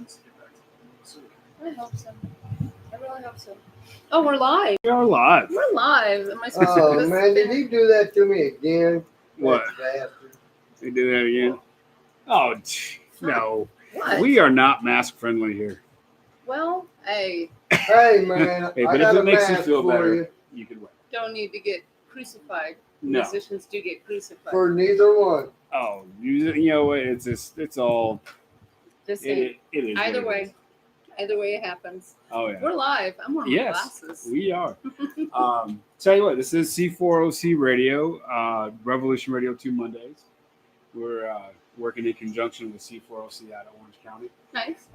sense to get back to the city. I hope so. I really hope so. Oh, we're live. We are live. We're live. Am I supposed to Oh, do this man, did thing? he do that to me again? What? That bastard. They do that again? Oh, no. What? We are not mask friendly here. Well, hey, Hey, man, Hey, I but got if a it makes you mask feel for better, you. you can wear it. don't need to get crucified. No. Musicians do get crucified. For neither one. Oh, you know what? It's just, it's all. Just saying. It is. Either what it way. is. Either way it happens. Oh yeah. We're live. I'm wearing my Yes, glasses. we are. Tell you what, this is C4OC Radio, Revolution Radio 2 Mondays. We're working in conjunction with C4OC out of Orange County. Nice.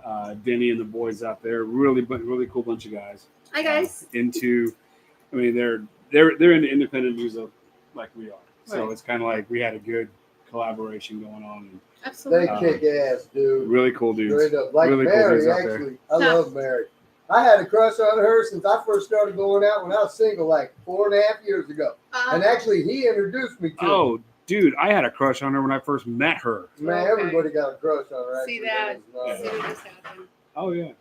Denny and the boys out there, really cool bunch of guys. Hi, guys. I mean, they're into independent music like we are, so Right. it's kind of like we had a good collaboration going on. And Absolutely. They kick ass, dude. really cool dudes. Straight up. Like Really cool Mary, dudes out there. actually. I love Mary. I had a crush on her since I first started going out when I was single, like 4.5 years ago. And actually, he introduced me to her. Oh, dude, I had a crush on her when I first met her. Man, Okay. everybody got a crush on her. See actually. that? was See not- what just happened. Oh yeah,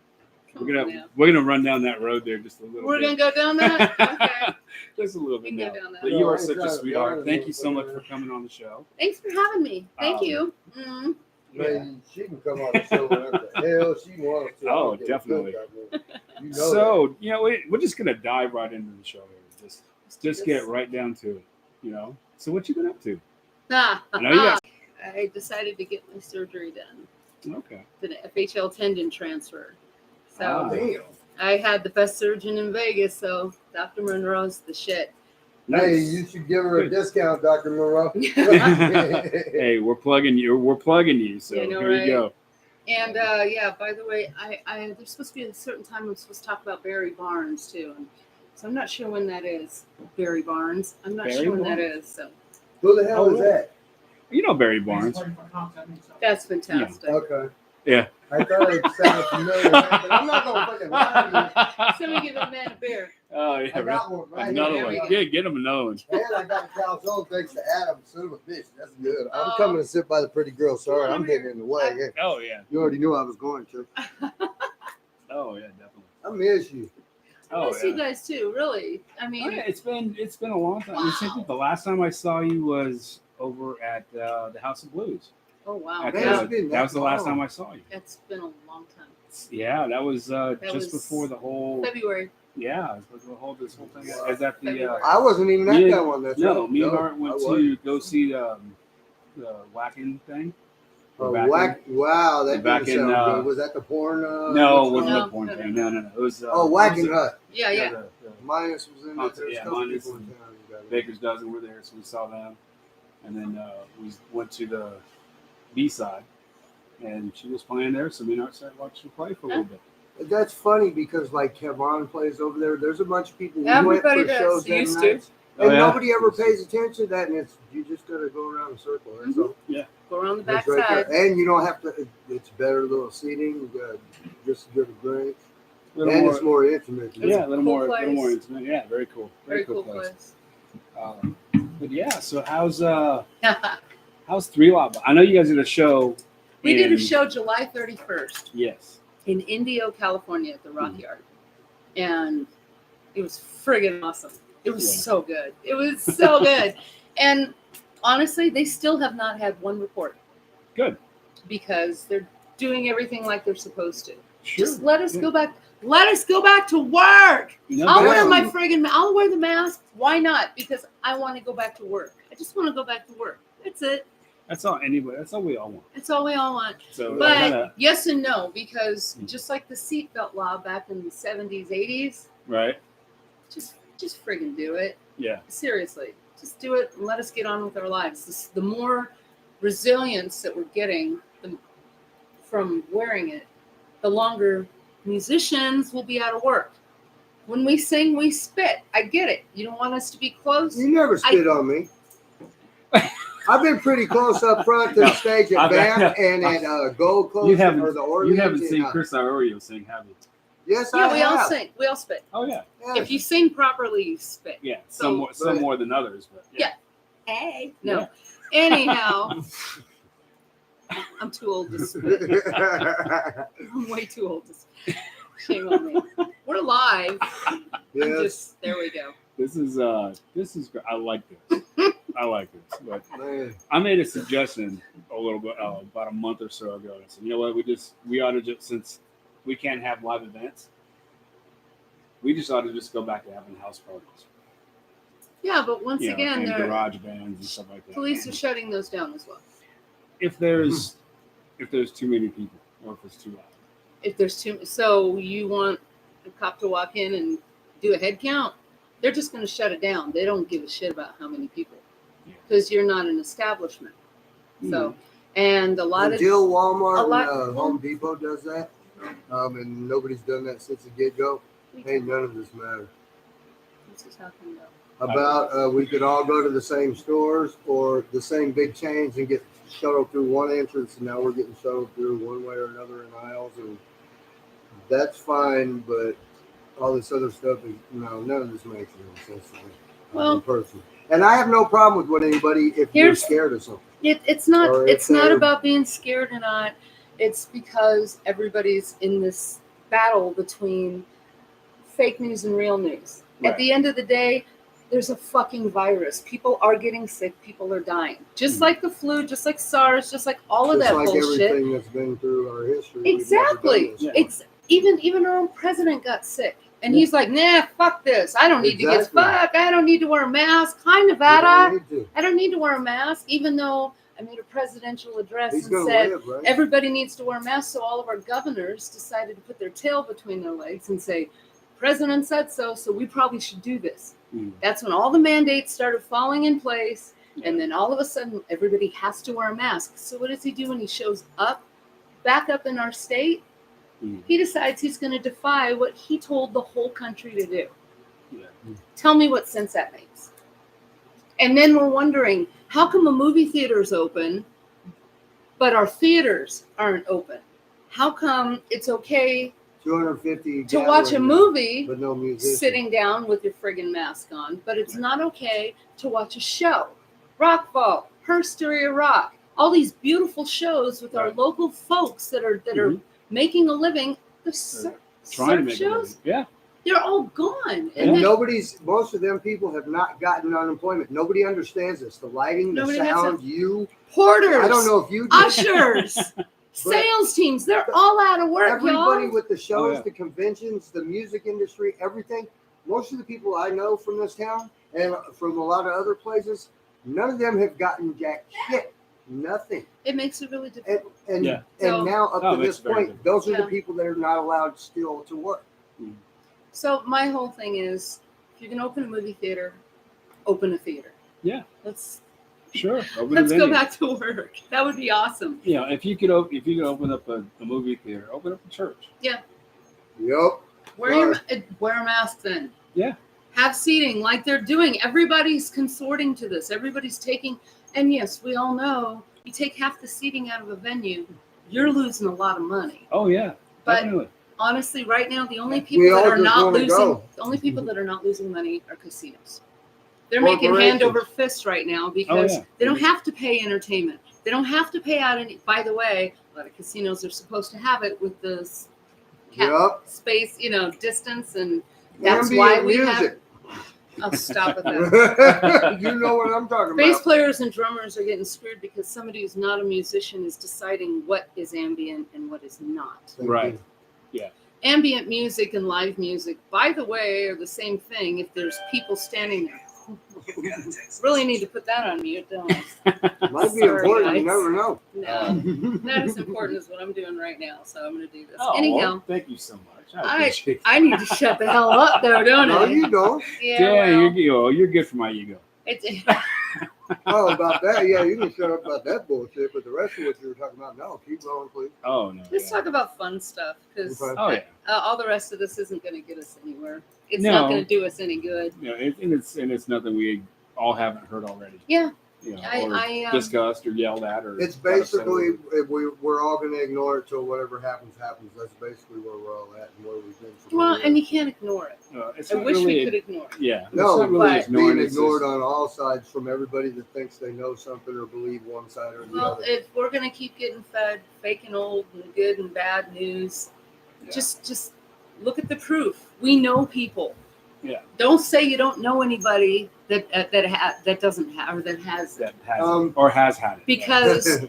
Come we're on now. gonna run down that road there just a little. We're bit. going to go down that? Okay. Just a little We bit can now. go down that. But you No, I are ain't such trying a to sweetheart. run Thank it, you so much but, for coming on the show. Thanks for having me. Thank you. Mm. Man, she can come on the show whenever the hell she wants to. I Oh, don't give a definitely. good, you know So we're just gonna dive right into the show here. Just get right down to it. So what you been up to? I know you guys. I decided to get my surgery done. Okay. Did an FHL tendon transfer. So Ah. Damn. I had the best surgeon in Vegas, so Dr. Monroe's the shit. Hey, you should give her a discount, Dr. Monroe. Hey, we're plugging you. We're plugging you. So Yeah, I know, here right? you go. And yeah, by the way, I there's supposed to be a certain time I'm supposed to talk about Barry Barnes too. And so I'm not sure when that is. Barry Barnes. I'm not Barry sure when that Barnes? is. So Who the hell is that? You know Barry Barnes. that's fantastic. Okay. Yeah. I thought it sounded familiar, but I'm not going to fucking lie to So we give a man a beer. Oh you. yeah. I got one right Another There one. we go. Yeah, get him another one. And I got a calzone thanks to Adam, son of a bitch. That's good. I'm Oh. coming to sit by the pretty girl. Sorry, I'm getting in the way. Yeah. Oh yeah. You already knew I was going to. Oh yeah, definitely. I miss you. I Oh miss yeah. you guys too, really. I Oh, mean, yeah, it's been a long time. I think the last time I saw you was over at the House of Blues. oh wow, At Man, the- it's been that was the last long. time I saw you. that's been a long time. Yeah, that was That just was before the whole. February. Yeah, it was the whole this whole thing. Wow. Is that the? February. I wasn't even at Me and- that one. That's No, right. me and No, Art I went wasn't. to go see the whacking thing. Oh, Back in- whack! Wow, that back didn't in, sound good. Was that the porn? No, it wasn't No, the porn no, thing. no. No. It was. Oh, Whacking Hut. Yeah, yeah. the Minus was in it. Concert, There's yeah, a couple Minus people in and town who got it. Baker's Dozen were there, so we saw them, and then we went to the B side, and she was playing there, so me and Art started watching her play for a little bit. That's funny because like Kevon plays over there. There's a bunch of people who Everybody went for does. shows that Used night, to. and Oh, yeah? nobody ever pays attention to that. And it's you just gotta go around the circle. That's all. Go around the That's back right side. there. And you don't have to. It's better little seating. You got just as good a drink, A little and more, it's more intimate. yeah, a little Cool more place. intimate. Yeah, very cool. Very cool place. But yeah, so how's 3 Lot? I know you guys did a show. We did a in- show July 31st Yes. in Indio, California at the Rock Yard. And it was friggin' awesome. It was Yeah. so good. It was so good. And honestly, they still have not had one report Good. because they're doing everything like they're supposed to. Sure. Just let us Yeah. go back. Let us go back to work. No, I'll wear definitely. my friggin' I'll wear the mask. Why not? Because I want to go back to work. I just want to go back to work. That's it. That's all. Anyway, that's all we all want. That's all we all want. So But kinda, yes and no, because just like the seatbelt law back in the 70s, 80s, right? just friggin' do it. Yeah. Seriously, just do it and let us get on with our lives. The more resilience that we're getting from wearing it, the longer musicians will be out of work. When we sing, we spit. I get it. You don't want us to be close. You never spit on me. I've been pretty close up front to the stage at Banff and at Gold Coast You haven't. or the Orleans. You haven't and, seen Chris Iorio sing, have you? Yes, Yeah, I we have. all sing. We all spit. Oh yeah. Yes. If you sing properly, you spit. Yeah. So- Some more than others, but yeah. Hey. No. Anyhow, I'm too old to spit. I'm way too old to spit. Shame on me. We're live. Yes. There we go. This is I like this. I like this. But Man. I made a suggestion a little bit about a month or so ago. I said, you know what, we ought to just, since we can't have live events, we just ought to just go back to having house parties. Yeah, but once You know, again, and there garage bands and stuff like that. police are shutting those down as well. If there's too many people, or if it's too loud. If there's so you want a cop to walk in and do a head count, they're just going to shut it down. They don't give a shit about how many people because you're not an establishment. So, and a lot of Until Walmart a lot- and Home Depot does that, and nobody's done that since the get-go, ain't none of this matter. What's he talking about? About we could all go to the same stores or the same big chains and get shuttled through one entrance, and now we're getting shuttled through one way or another in aisles, and that's fine, but all this other stuff is none of this makes any sense to me. Well, personally. And I have no problem with what anybody if you're scared of something. It's not Or it's if not they're- about being scared or not. It's because everybody's in this battle between fake news and real news. Right. At the end of the day, there's a fucking virus. People are getting sick. People are dying. Just like the flu, just like SARS, just like all of Just that like bullshit. everything that's been through our history. we've never Exactly. done this. It's even our own president got sick. And he's like, nah, fuck this. I don't need to get Exactly. fuck. I don't need to wear a mask. Hi, You Nevada. don't need to. I don't need to wear a mask, even though I made a presidential address He's and gonna said live, right? everybody needs to wear masks. So all of our governors decided to put their tail between their legs and say, President said so, so we probably should do this. Mm. That's when all the mandates started falling in place. And then all of a sudden, everybody has to wear a mask. So what does he do when he shows up, back up in our state? Mm. He decides he's going to defy what he told the whole country to do. Yeah. Tell me what sense that makes. And then we're wondering, how come a movie theater is open, but our theaters aren't open? How come it's okay 250 to watch a gathering, movie but no musicians. sitting down with your friggin' mask on, but it's not okay to watch a show? Rockfall, Herstoria Rock, all these beautiful shows with our Right. local folks that are Mhm. making a living. The Trying to make shows, it. Yeah. they're all gone. And And then- most of them people have not gotten unemployment. Nobody understands this. The lighting, the Nobody gets sound, porters, I don't know if you do. ushers, sales teams, they're all out of work, Everybody y'all. with the shows, yeah. the conventions, the music industry, everything. Most of the people I know from this town and from a lot of other places, none of them have gotten jack shit. Nothing. It makes it really And difficult. and, Yeah. So- and now up Oh, to it makes this it very point, those are Yeah. the people that are not allowed still to work. So my whole thing is, if you can open a movie theater, open a theater. Yeah. Let's Sure. Open let's a go venue. back to work. That would be awesome. You know, if you could open up a movie theater, open up a church. Yep. Wear a mask then. Yeah. Have seating like they're doing. Everybody's consorting to this. Everybody's taking. And yes, we all know you take half the seating out of a venue, you're losing a lot of money. Oh yeah. But Definitely. honestly, right now, the only We people that all are just not wanna losing, go. the only people that are not losing money are casinos. They're making hand over fist right now because yeah. they don't have to pay entertainment. They don't have to pay out any. By the way, a lot of casinos are supposed to have it with this Yep. space, distance, and that's why we have. I'll stop with that. You know what I'm talking Bass about. players and drummers are getting screwed because somebody who's not a musician is deciding what is ambient and what is not. Right. Ambient music and live music, by the way, are the same thing if there's people standing there. Really need to put that on mute, don't I? Might be Sorry, important. guys. You never know. No, not as important as what I'm doing right now, so I'm going to do this. Oh, Anyhow, thank you so much. I appreciate I need to shut the hell up, though, don't No, I? you don't. Yeah, well, you're good for my ego. it's, Oh, about that, yeah, you can shut up about that bullshit, but the rest of what you were talking about, no, keep going, please. Oh no. let's talk about fun stuff because Okay. Oh yeah. all the rest of this isn't going to get us anywhere. It's No. not going to do us any good. You know, and it's nothing we all haven't heard already. Yeah. I discussed or yelled at or. It's got upset basically over. we're all going to ignore it till whatever happens. That's basically where we're all at and where we've been. For well, years. and you can't ignore it. It's I not wish really, we could ignore it. Yeah, No, it's not really but ignoring, being it's ignored just- on all sides from everybody that thinks they know something or believe one side or the Well, other. if we're gonna keep getting fed fake and old and good and bad news, Yeah. just look at the proof. We know people. Yeah. Don't say you don't know anybody that doesn't have or that has it. that has it, or has had it. Because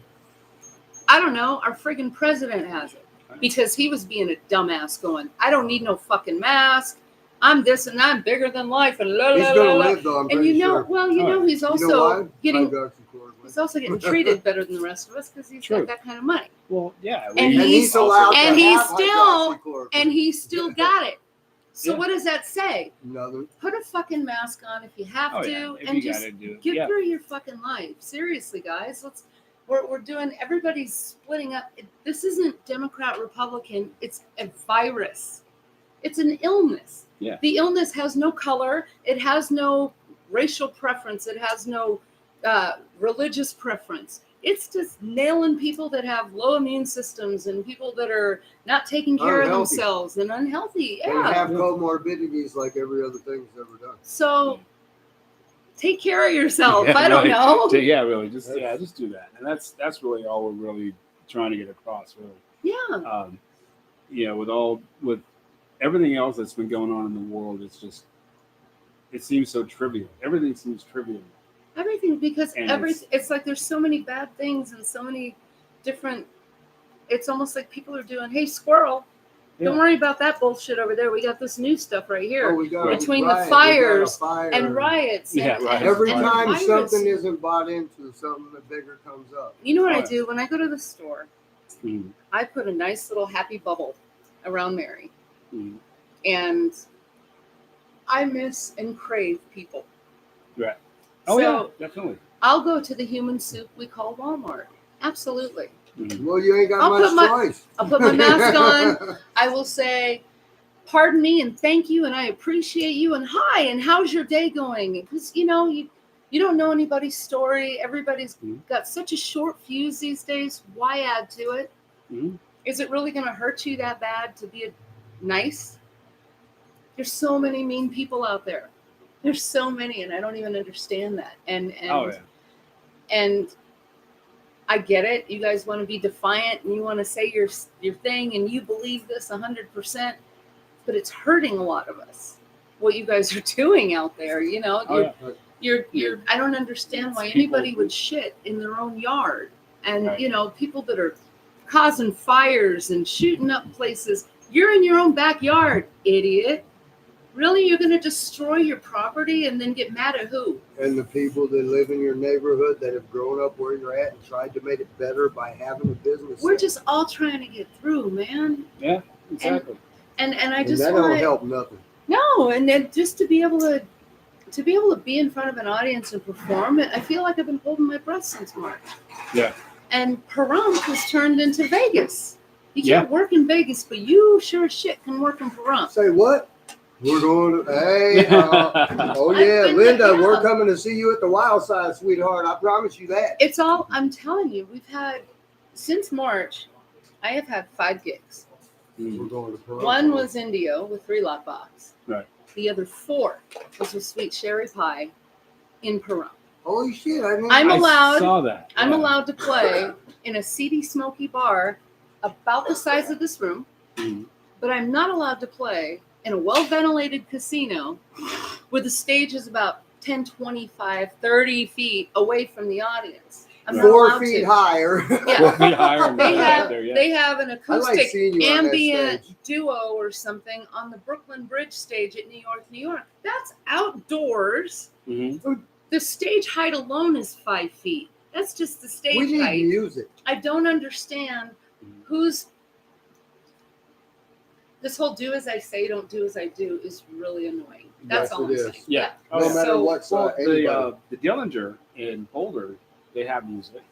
I don't know, our friggin' president has it. Because he was being a dumbass going, I don't need no fucking mask. I'm this and I'm bigger than life and la He's la la going to la. live though. I'm And pretty you know, sure. well, you know, he's You also know why? getting Hydroxychloroquine. he's also getting treated better than the rest of us because he's True. got that kind of money. Well, yeah, And he's allowed and to he's have still- hydroxychloroquine. And he's still got it. So Yeah. what does that say? Nothing. Put a fucking mask on if you have to, Oh, if and you just gotta do it. get Yeah, through your fucking life. Seriously, guys. We're doing. Everybody's splitting up. This isn't Democrat Republican. It's a virus. It's an illness. Yeah. The illness has no color. It has no racial preference. It has no religious preference. It's just nailing people that have low immune systems and people that are not taking care of Unhealthy. themselves and unhealthy. And Yeah. have comorbidities like every other thing's ever done. So take care of yourself. Yeah, I don't really. know. Yeah, really, just do that, and that's really all we're really trying to get across, really. Yeah. With everything else that's been going on in the world, it seems so trivial. Everything seems trivial. Everything, because And it's like there's so many bad things and so many different. It's almost like people are doing, hey, squirrel, don't Yeah. worry about that bullshit over there. We got this new stuff right here. Oh, we got Between a the riot. We got a fires fire. and riots. Yeah, and, right. and- Every and the time virus. something isn't bought into, something that bigger comes up. You know what Oh, I yeah. do when I go to the store? Mhm. I put a nice little happy bubble around Mary, Mhm. and I miss and crave people. Right. Oh, So yeah, definitely. I'll go to the human soup we call Walmart. Absolutely. Mhm. Well, you ain't got I'll much put my- choice. I'll put my mask on. I will say, pardon me and thank you, and I appreciate you, and hi, and how's your day going? Because you don't know anybody's story. Everybody's Mhm. got such a short fuse these days. Why add to it? Mhm. Is it really going to hurt you that bad to be nice? There's so many mean people out there. There's so many, and I don't even understand that. And Oh, yeah. and I get it. You guys want to be defiant and you want to say your thing and you believe this 100%, but it's hurting a lot of us. What you guys are doing out there, Oh, yeah. you're. I don't understand why People- anybody would shit in their own yard, and Right. people that are causing fires and shooting up places. You're in your own backyard, idiot. Really, you're going to destroy your property and then get mad at who? And the people that live in your neighborhood that have grown up where you're at and tried to make it better by having a business. We're there. just all trying to get through, man. Yeah, exactly. And I And just that want don't help nothing. No, and then just to be able to be in front of an audience and perform it, I feel like I've been holding my breath since March. Yeah. And Pahrump has turned into Vegas. You Yeah. can't work in Vegas, but you sure as shit can work in Pahrump. Say what? We're going to, hey, oh I've yeah, been- Linda, yeah. we're coming to see you at the Wild Side, sweetheart. I promise you that. It's all, I'm telling you, we've had, since March, I have had 5 gigs. We're Mhm. going to Pearl. One was Indio with 3 lot box. Right. The other 4 was with sweet cherry pie in Pahrump. Holy shit! I didn't. I'm I allowed- saw that. I'm Yeah. allowed to play in a seedy, smoky bar about the size of this room, Mhm. but I'm not allowed to play in a well-ventilated casino where the stage is about 10, 25, 30 feet away from the audience. I'm not 4 allowed feet to. higher. Yeah. 4 feet higher than They that have there, yeah. they have an acoustic seeing you on that ambient stage. duo or something on the Brooklyn Bridge stage at New York, New York. That's outdoors. Mhm. The stage height alone is 5 feet. That's just the stage We need height. music. I don't understand who's this whole do as I say, don't do as I do is really annoying. That's Yes, all it I'm is. saying. Yeah. No Oh, yeah. matter So- what Well, side. Anybody. the Dillinger in Boulder, they have music,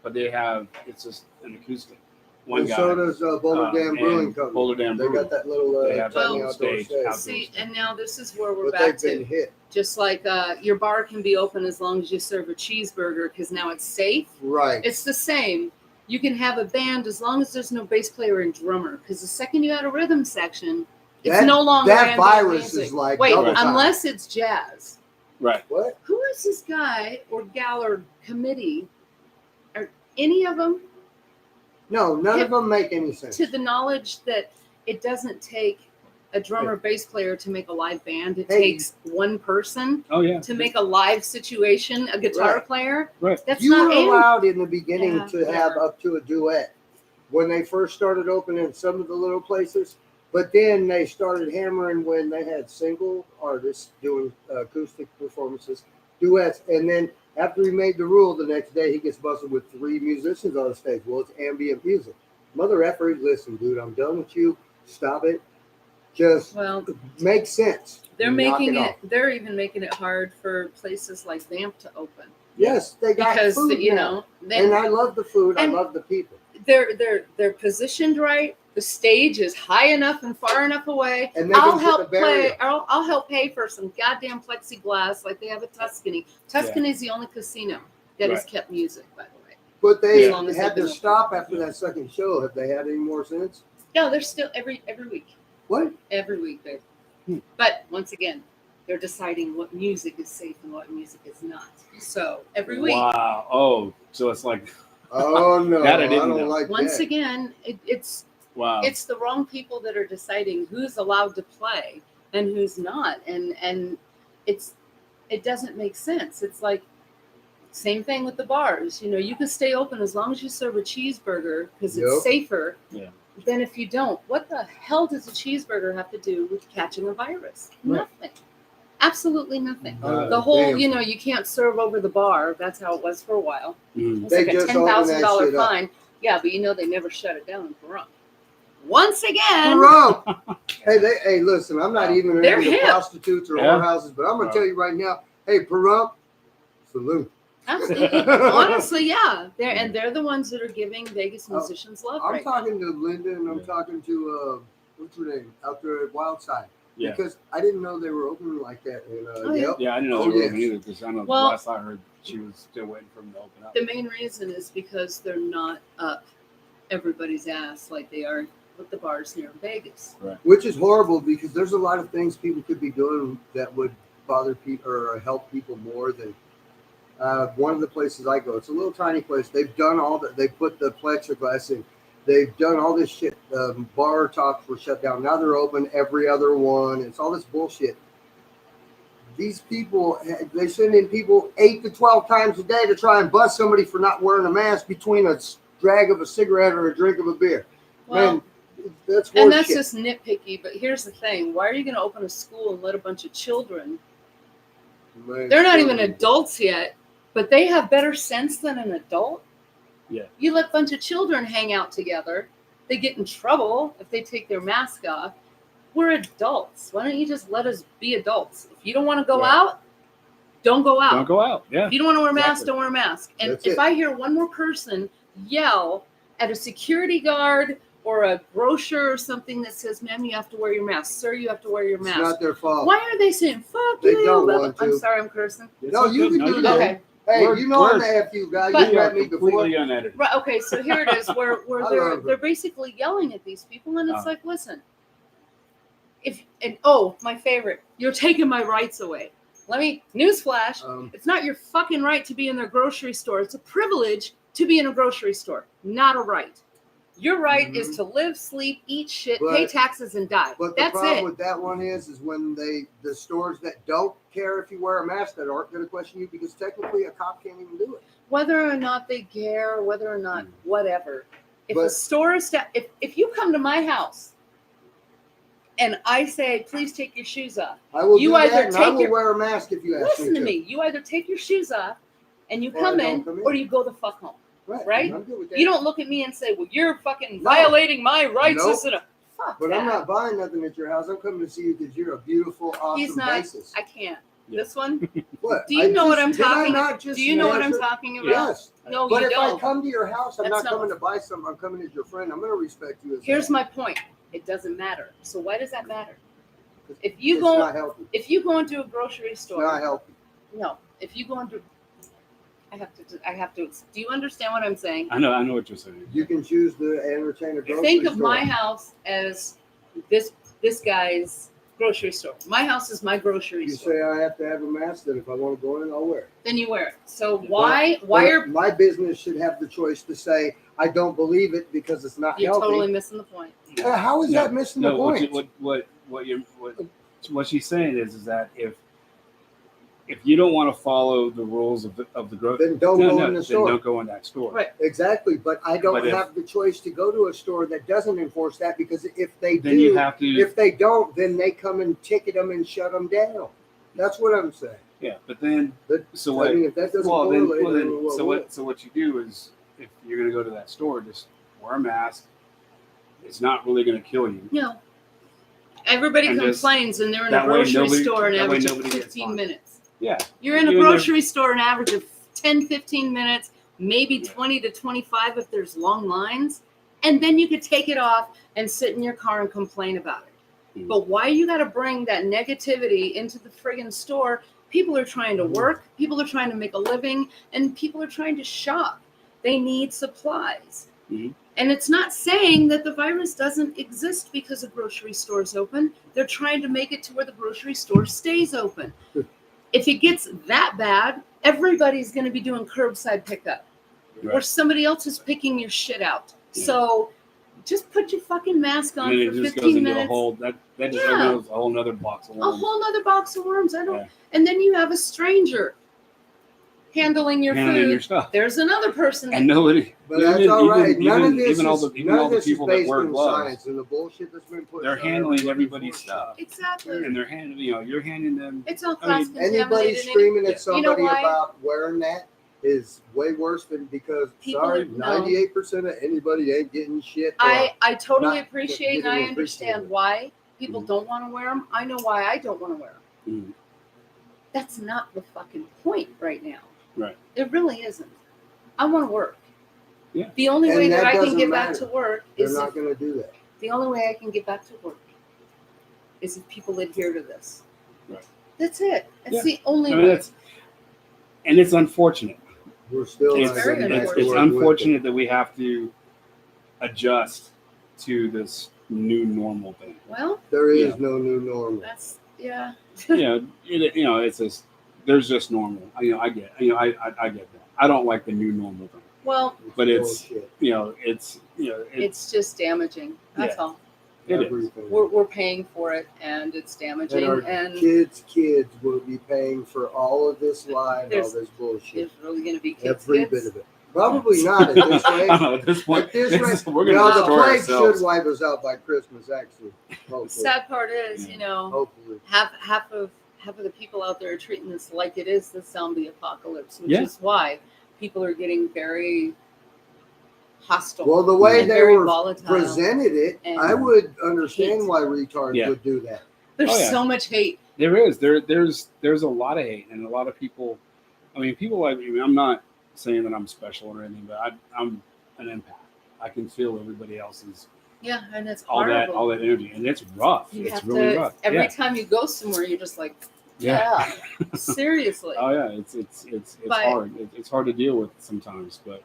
but it's just an acoustic. one And guy. so does Boulder Dam and Brewing Company. Boulder Dam They Brewing. got that little They have tiny that outdoor stage stage. out- See, and now this is where we're But back they've to. been hit. Just like your bar can be open as long as you serve a cheeseburger because now it's safe. Right. It's the same. You can have a band as long as there's no bass player and drummer. Because the second you add a rhythm section, it's no longer that ambient virus music. is like wait, double time. unless it's jazz. Right. What? Who is this guy or gal or committee? Are any of them No, none of them make any sense. to the knowledge that it doesn't take a drummer bass player to make a live band? It Hey. takes one person Oh yeah. to make a live situation, a guitar Right. player. Right. That's You not were ambient. allowed in the beginning Yeah, to have whatever. up to a duet when they first started opening some of the little places, but then they started hammering when they had single artists doing acoustic performances, duets, and then after he made the rule, the next day he gets busted with 3 musicians on the stage. Well, it's ambient music. Mother effer, listen, dude, I'm done with you. Stop it. Just Well, make sense. they're Knock making off. they're even making it hard for places like Vamp to open Yes, they got because food you now. know And I love the food. I and- love the people. they're positioned right. The stage is high enough and far enough away. And they I'll can put help the barrier. play. I'll help pay for some goddamn plexiglass like they have at Tuscany. Tuscany's the only casino that has Right. kept music, by the way. But they As long as had they've been to open. stop after that second show. Have they had any more since? No, they're still every week. What? Every week, babe. Hmm. But once again, they're deciding what music is safe and what music is not. So every week, Wow. Oh, so it's like Oh no, That I I didn't don't know. like once that. again, it's wow. it's the wrong people that are deciding who's allowed to play and who's not, and it doesn't make sense. It's like same thing with the bars. You know, you can stay open as long as you serve a cheeseburger because Yep. it's safer. Yeah. Than if you don't. What the hell does a cheeseburger have to do with catching a virus? Right. Nothing. Absolutely nothing. Uh, The whole, damn. you know, you can't serve over the bar. That's how it was for a while. Mm. It was They like a just opened that $10,000 shit up. fine. Yeah, but you know they never shut it down in Pahrump. Once again, Pahrump. Hey, listen, I'm not even They're into hip. prostitutes or Yeah. whorehouses, but I'm gonna Wow. tell you right now. Hey, Pahrump, salute. absolutely, honestly, yeah, they're the ones that are giving Vegas musicians love I'm right now. talking to Linda and I'm Yeah. talking to what's her name out there at Wildside Yeah. because I didn't know they were opening like that. And Oh, yeah. yep. Yeah, I didn't know Oh, they were yes. open either because I know Well- the last I heard she was still waiting for them to open up. The main reason is because they're not up everybody's ass like they are with the bars here in Vegas. Which is horrible because there's a lot of things people could be doing that would bother people or help people more than one of the places I go. It's a little tiny place. They've done all that. They put the plexiglass in. They've done all this shit. Bar tops were shut down. Now they're open every other one. It's all this bullshit. These people, they send in people 8 to 12 times a day to try and bust somebody for not wearing a mask between a drag of a cigarette or a drink of a beer. Well, Man, that's and that's horseshit. just nitpicky, but here's the thing. Why are you going to open a school and let a bunch of children? Man, They're not even children. adults yet, but they have better sense than an adult. Yeah. You let a bunch of children hang out together. They get in trouble if they take their mask off. We're adults. Why don't you just let us be adults? If you don't want to go Right. out, don't go out. Don't go out. Yeah. If you don't want to wear a mask, Exactly. don't wear a mask. And That's if it. I hear one more person yell at a security guard or a grocer or something that says, "Ma'am, you have to wear your mask. Sir, you have to wear your It's mask." not their fault. Why are they saying "fuck They you"? don't blah, want blah? I'm to. sorry, I'm cursing. It's No, you okay. can do you're that. good. Okay, Hey, We're- you know I'm we're- the FU guy. But- You We are met me before. completely unedited. right. Okay, so here it is, where I they're love it. they're basically yelling at these people, and it's Oh. like, listen, my favorite, you're taking my rights away. Let me newsflash. It's not your fucking right to be in their grocery store. It's a privilege to be in a grocery store, not a right. Your right Mhm. is to live, sleep, eat shit, pay But- taxes, and die. But the That's problem it. with that one is when the stores that don't care if you wear a mask that aren't going to question you because technically a cop can't even do it. Whether or not they care, whether or not whatever. If a But- store is if you come to my house and I say, please take your shoes off. I will You do either that, and I take will your- wear a mask if you ask Listen me to me. You either take your shoes off and you Or I come don't in, come in. or you go the fuck home. right? I'm good with that. You don't look at me and say, well, you're fucking No. violating my rights. Nope. As a fuck But that. I'm not buying nothing at your house. I'm coming to see you because you're a beautiful, awesome He's not. basis. I can't. Yeah. This one? What? Do you know what I'm did I talking? not just Do you know what I'm answer? talking about? Yes. No, But you if don't. I come to your house, I'm That's not not coming to buy something. I'm coming as your friend. I'm going to respect you as Here's that. my point. It doesn't matter. So why does that matter? If It's you go, not healthy. if you go into a grocery It's store, not healthy. no. If you go into, I have to. Do you understand what I'm saying? I know what you're saying. You can choose to entertain a grocery Think of store. my house as this guy's grocery store. My house is my grocery You store. say I have to have a mask, then if I want to go in, I'll wear it. Then you wear it. So Yeah. why But are my business should have the choice to say I don't believe it because it's not you're healthy. totally missing the point? How is that missing the point? What she's saying is that if you don't want to follow the rules of the grocery, Then don't go in the then store. don't go in that store. Right. Exactly, but I don't But if- have the choice to go to a store that doesn't enforce that because if they Then do, you have to. if they don't, then they come and ticket them and shut them down. That's what I'm saying. Yeah, but then But, so I what? mean, if that doesn't Well, then, correlate, well, then then what so will? what? So what you do is, if you're going to go to that store, just wear a mask. It's not really going to kill you. No. Everybody And just- complains, and they're in a that way grocery nobody- store an that way average of nobody gets 15 fined. minutes. Yeah, You're in a You're in there- grocery store an average of 10, 15 minutes, maybe Yeah. 20 to 25 if there's long lines. And then you could take it off and sit in your car and complain about it. Mhm. But why you got to bring that negativity into the friggin' store? People are trying to work, people are trying to make a living, and people are trying to shop. They need supplies. Mhm. And it's not saying that the virus doesn't exist because a grocery store is open. They're trying to make it to where the grocery store stays open. If it gets that bad, everybody's going to be doing curbside pickup, or Right. somebody else is picking your shit out. Yeah. So just put your fucking mask on and then for it just goes 15 into minutes. a whole that just Yeah. opens a whole nother box of A worms. whole nother box of worms. I don't. Yeah. And then you have a stranger handling your handling food. your stuff, There's another person. and nobody. But that's all right. None of this even all is the even none all of the this is people that based wear in gloves, science and the bullshit that's been put. they're handling everybody's stuff, Exactly. and they're handing you're handing them. It's all I mean, cross Anybody contaminated. screaming at You somebody why? about wearing that is way worse than because People sorry, are- no. 98% of anybody ain't getting shit. I totally not appreciate and getting I understand appreciated. why people Mhm. don't want to wear them. I know why I don't want to wear them. Mhm. That's not the fucking point right now. Right. It really isn't. I want to work. Yeah. The only And way that that I can doesn't get back matter. to work They're is not if, going to do that. the only way I can get back to work is if people adhere to this. Right. That's it. That's Yeah. the only I mean, way. and it's unfortunate. We're still It's not very getting back to It's work with unfortunate that we have to adjust to this new normal thing. Well, it. There is Yeah. no new normal. that's yeah. It's just there's just normal. I get I get that. I don't like the new normal thing, Well, but it's bullshit. it's just damaging. That's Yeah. all. It is. Everything. We're paying for it, and it's damaging. And our And kids will be paying for all of this lie and all There's- this bullshit. there's really going to be kids. Every bit of it. Probably not at this I rate. don't know, at this point, At this rate, we're going to No, the destroy plague ourselves. should wipe us out by Christmas, actually. Hopefully. Sad part is, Yeah. Hopefully. half of the people out there are treating this like it is the zombie apocalypse, which Yeah. is why people are getting very hostile. Well, the way and they very were volatile. presented it, and I would understand hate. why retards Yeah. would do that. There's Oh, yeah. so much hate. There is there's a lot of hate and a lot of people. I mean, people like me. I'm not saying that I'm special or anything, but I'm an empath. I can feel everybody else's Yeah, and it's all horrible. that energy, and it's rough. You It's have really to rough. every Yeah. time you go somewhere, you're just like, Yeah. seriously. Oh yeah, it's But- hard. It's hard to deal with sometimes, but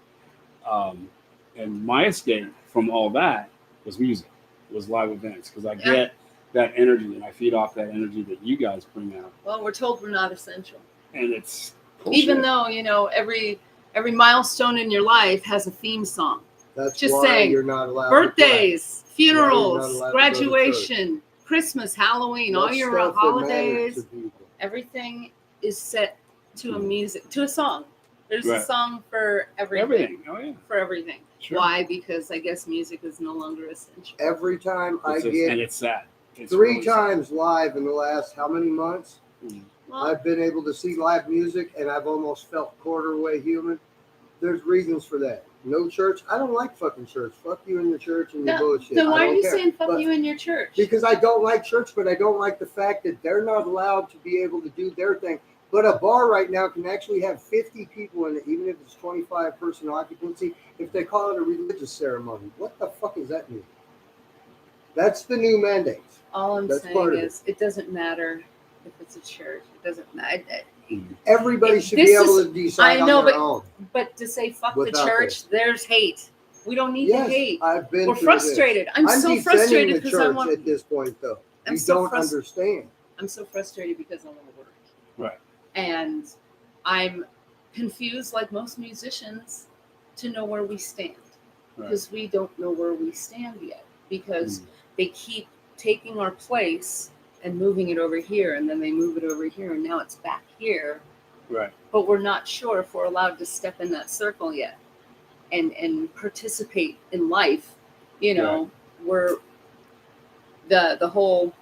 and my escape from all that was music, was live events, because I Yeah. get that energy and I feed off that energy that you guys bring out, Well, we're told we're not essential, and it's even bullshit. though every milestone in your life has a theme song. That's Just why saying, you're not allowed Birthdays, Why you're not funerals, allowed to go to graduation, Christmas, Halloween, to all play. your Stuff that holidays. matters to people. Everything is set to a song. There's a Right. song for everything. Everything. Oh yeah. For everything. Sure. Why? Because I guess music is no longer essential. Every time I It's just- get and it's sad. It's 3 really sad. times live in the last how many months? Well, I've been able to see live music and I've almost felt quarter way human. There's reasons for that. no church. I don't like fucking church. Fuck you and your church and your No, bullshit. then I why are don't you care. saying fuck But- you in your church? Because I don't like church, but I don't like the fact that they're not allowed to be able to do their thing. But a bar right now can actually have 50 people in it, even if it's 25-person occupancy, if they call it a religious ceremony. What the fuck does that mean? That's the new mandate. All I'm That's saying part of is it doesn't matter if it's a church. It doesn't matter. Everybody should This be able is- to decide I know, on their own. But to say fuck Without the church, there's hate. We don't need to Yes, hate. I've been We're through frustrated. This. I'm so defending frustrated the because I church want. at this point, though. I'm You so don't frus- understand. I'm so frustrated because I want to work. Right. And I'm confused, like most musicians, to know where we stand. Right. Because we don't know where we stand yet. Because Mm. they keep taking our place and moving it over here, and then they move it over here, and now it's back here. Right. But we're not sure if we're allowed to step in that circle yet and participate in life. You know, we're the whole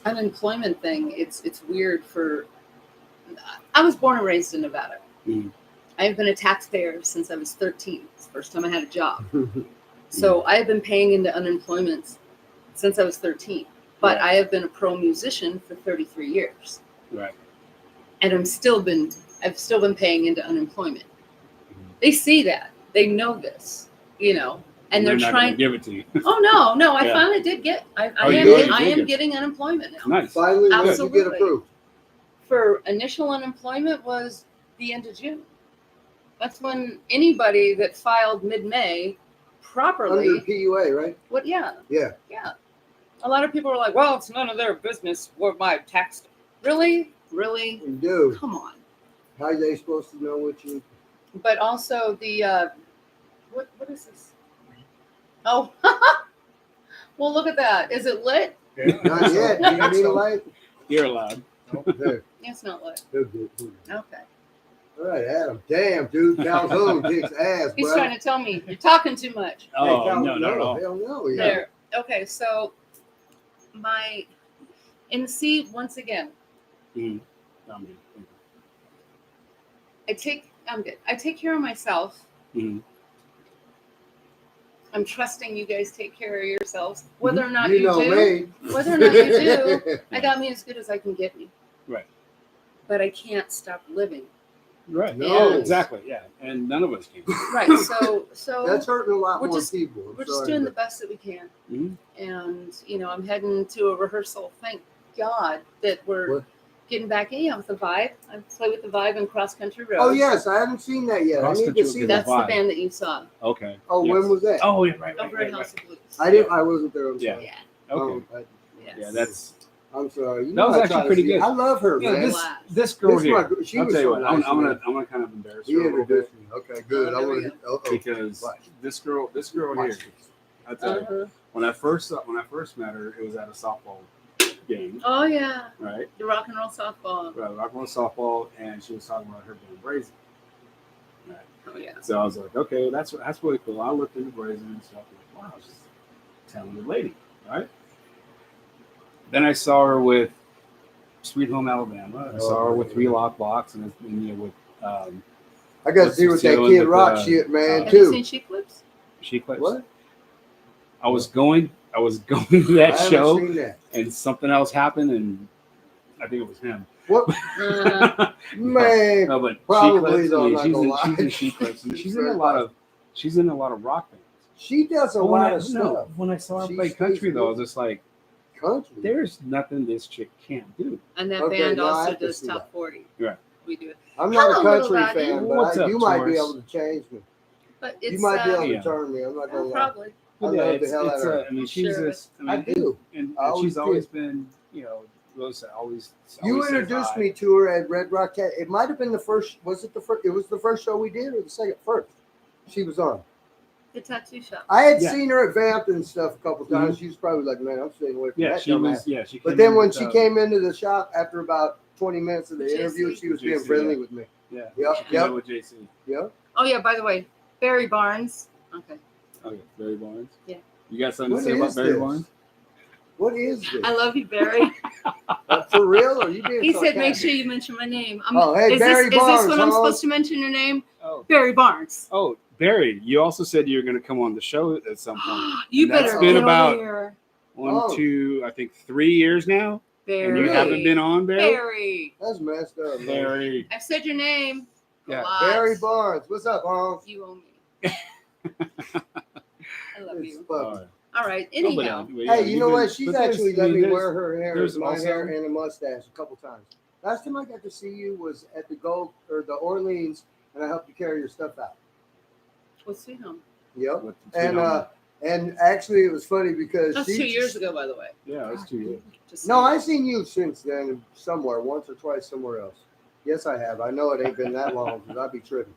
unemployment thing. It's weird for. I was born and raised in Nevada. Mhm. I've been a taxpayer since I was 13. It's the first time I had a job. So I have been paying into unemployment since I was 13. But Right. I have been a pro musician for 33 years. Right. And I've still been paying into unemployment. Mhm. They see that. They know this, you know, and they're not gonna trying. give it to you. Oh no! I Yeah. finally did get. I Oh, you am. already I did am get getting unemployment now. Nice. Finally, when did you Absolutely. get approved? For initial unemployment was the end of June. That's when anybody that filed mid-May properly. Under PUA, right? What? Yeah. Yeah. Yeah. A lot of people are like, "Well, it's none of their business what my tax." Really, Dude, come on. how are they supposed to know what you? But also the what is this? Oh, well, look at that. Is it lit? Not yet. Do you need a light? You're allowed. There. Yeah, it's not lit. Good. Okay. All right, Adam. Damn, dude. Calhoun kicks ass, He's bro. trying to tell me you're talking too much. Oh, Hey, Calhoun, no, not at all. Hell no. Yeah. There. Okay, so see, once again, Mhm. I'm good. I'm good. I take care of myself. Mhm. I'm trusting you guys take care of yourselves. Whether or not You you know do, me. whether or not you do, I got me as good as I can get me. Right. But I can't stop living. Right. No. Oh, exactly. Yeah. And none of us can. Right. So That's hurting a lot We're more just- people. I'm we're just sorry, doing the but- best that we can. Mhm. And I'm heading to a rehearsal. Thank God that we're What? getting back in with the Vibe. I play with the Vibe in Cross Country Road. Oh yes, I haven't seen that yet. I Cross need country to see will that. That's the Vibe. band that you saw Okay. Oh, Yes. when was that? Oh, yeah, right. over at House of Blues. I wasn't there. I'm Yeah. sorry. Yeah. Okay. Yes. Yeah, that's I'm sorry. That was I actually try to pretty see- good. I love her, yeah, man. this girl This here. my- she I'll was tell you so what. nice I'm to me. gonna kind of embarrass He her a little bit introduced me. Okay, good. Oh, I there we want go. to. because Watch. this girl here. I tell you, Uh-huh. when I first met her, it was at a softball game, Oh yeah, right? the rock and roll softball. Right, rock and roll softball, and she was talking about her being brazen. Right. Oh yeah. So I was like, okay, that's really cool. I looked into brazen and stuff. I'm like, wow, she's a talented lady, right? Then I saw her with Sweet Home Alabama. I saw her with Three Lock Box and with I got to What's see the what that ceiling Kid with Rock the- shit, man, Have you too. seen She Clips? She Clips. What? I was going to that I haven't show, seen that. and something else happened, and I think it was him. What, Uh-huh. man? No, but Probably, She Clips, though, I mean, not she's gonna in lie. She Clips, and It's she's in very a lot of rock bands. She does a But lot of stuff. No, when I saw her She play stays country, though, I was with- just like, Country. there's nothing this chick can't do. And that Okay, band no, I also have to does see top that. 40. Right. We do it. I'm not Hello, a country little buddy. fan, What's but up, you might be Taurus? able to change me. But it's You might be able to Yeah. turn me. I'm not gonna lie. probably. I Yeah, love the hell out of her. I mean, she's Sure. just. I do. and I always she's did. always been, always. You always says introduced hi. me to her at Red Rock Cat. It might have been the first. Was it the first? It was the first show we did, or the second? First. She was on. The tattoo shop. I had Yeah. seen her at Vamp and stuff a couple times. She was probably like, "Man, I'm staying away from Yeah, that she dumbass." was. Yeah, she. But came then in when with, she came into the shop after about 20 minutes of the JC. interview, she was being JC, friendly yeah. with me. Yeah. Yep, She came yep. in with JC. Yep. Oh yeah. By the way, Barry Barnes. Okay. Okay, Barry Barnes. Yeah. You got something What to say about is Barry this? Barnes? What is this? I love you, Barry. For real? Or are you being He said, "Make sarcastic? sure you mention my name." Oh, hey, is Barry this Barnes, when I'm huh? supposed to mention your name? Oh, Barry Barnes. oh, Barry, you also said you were going to come on the show at some point. You And that's better been get about- over here. Oh. 1, 2, I think 3 years now. Barry. And you haven't been on, Barry? Barry. That's messed up, man. Barry. I've said your name. Yeah. A lot. Barry Barnes. What's up, Barnes? You owe me. I love It's you. fucking- All right. Oh, but, Anyhow. yeah, Hey, you know what? She's but there's- actually I let mean, me there's- wear her hair, there's my also- hair, and a mustache a couple times. Last time I got to see you was at the Orleans, and I helped you carry your stuff out. What's Sweet Home? Yep. with- And actually, it was funny because That's 2 years ago, by the way. Yeah, it's 2 years. Just No, saying. I've seen you since then somewhere, once or twice somewhere else. Yes, I have. I know it ain't been that long because I'd be tripping.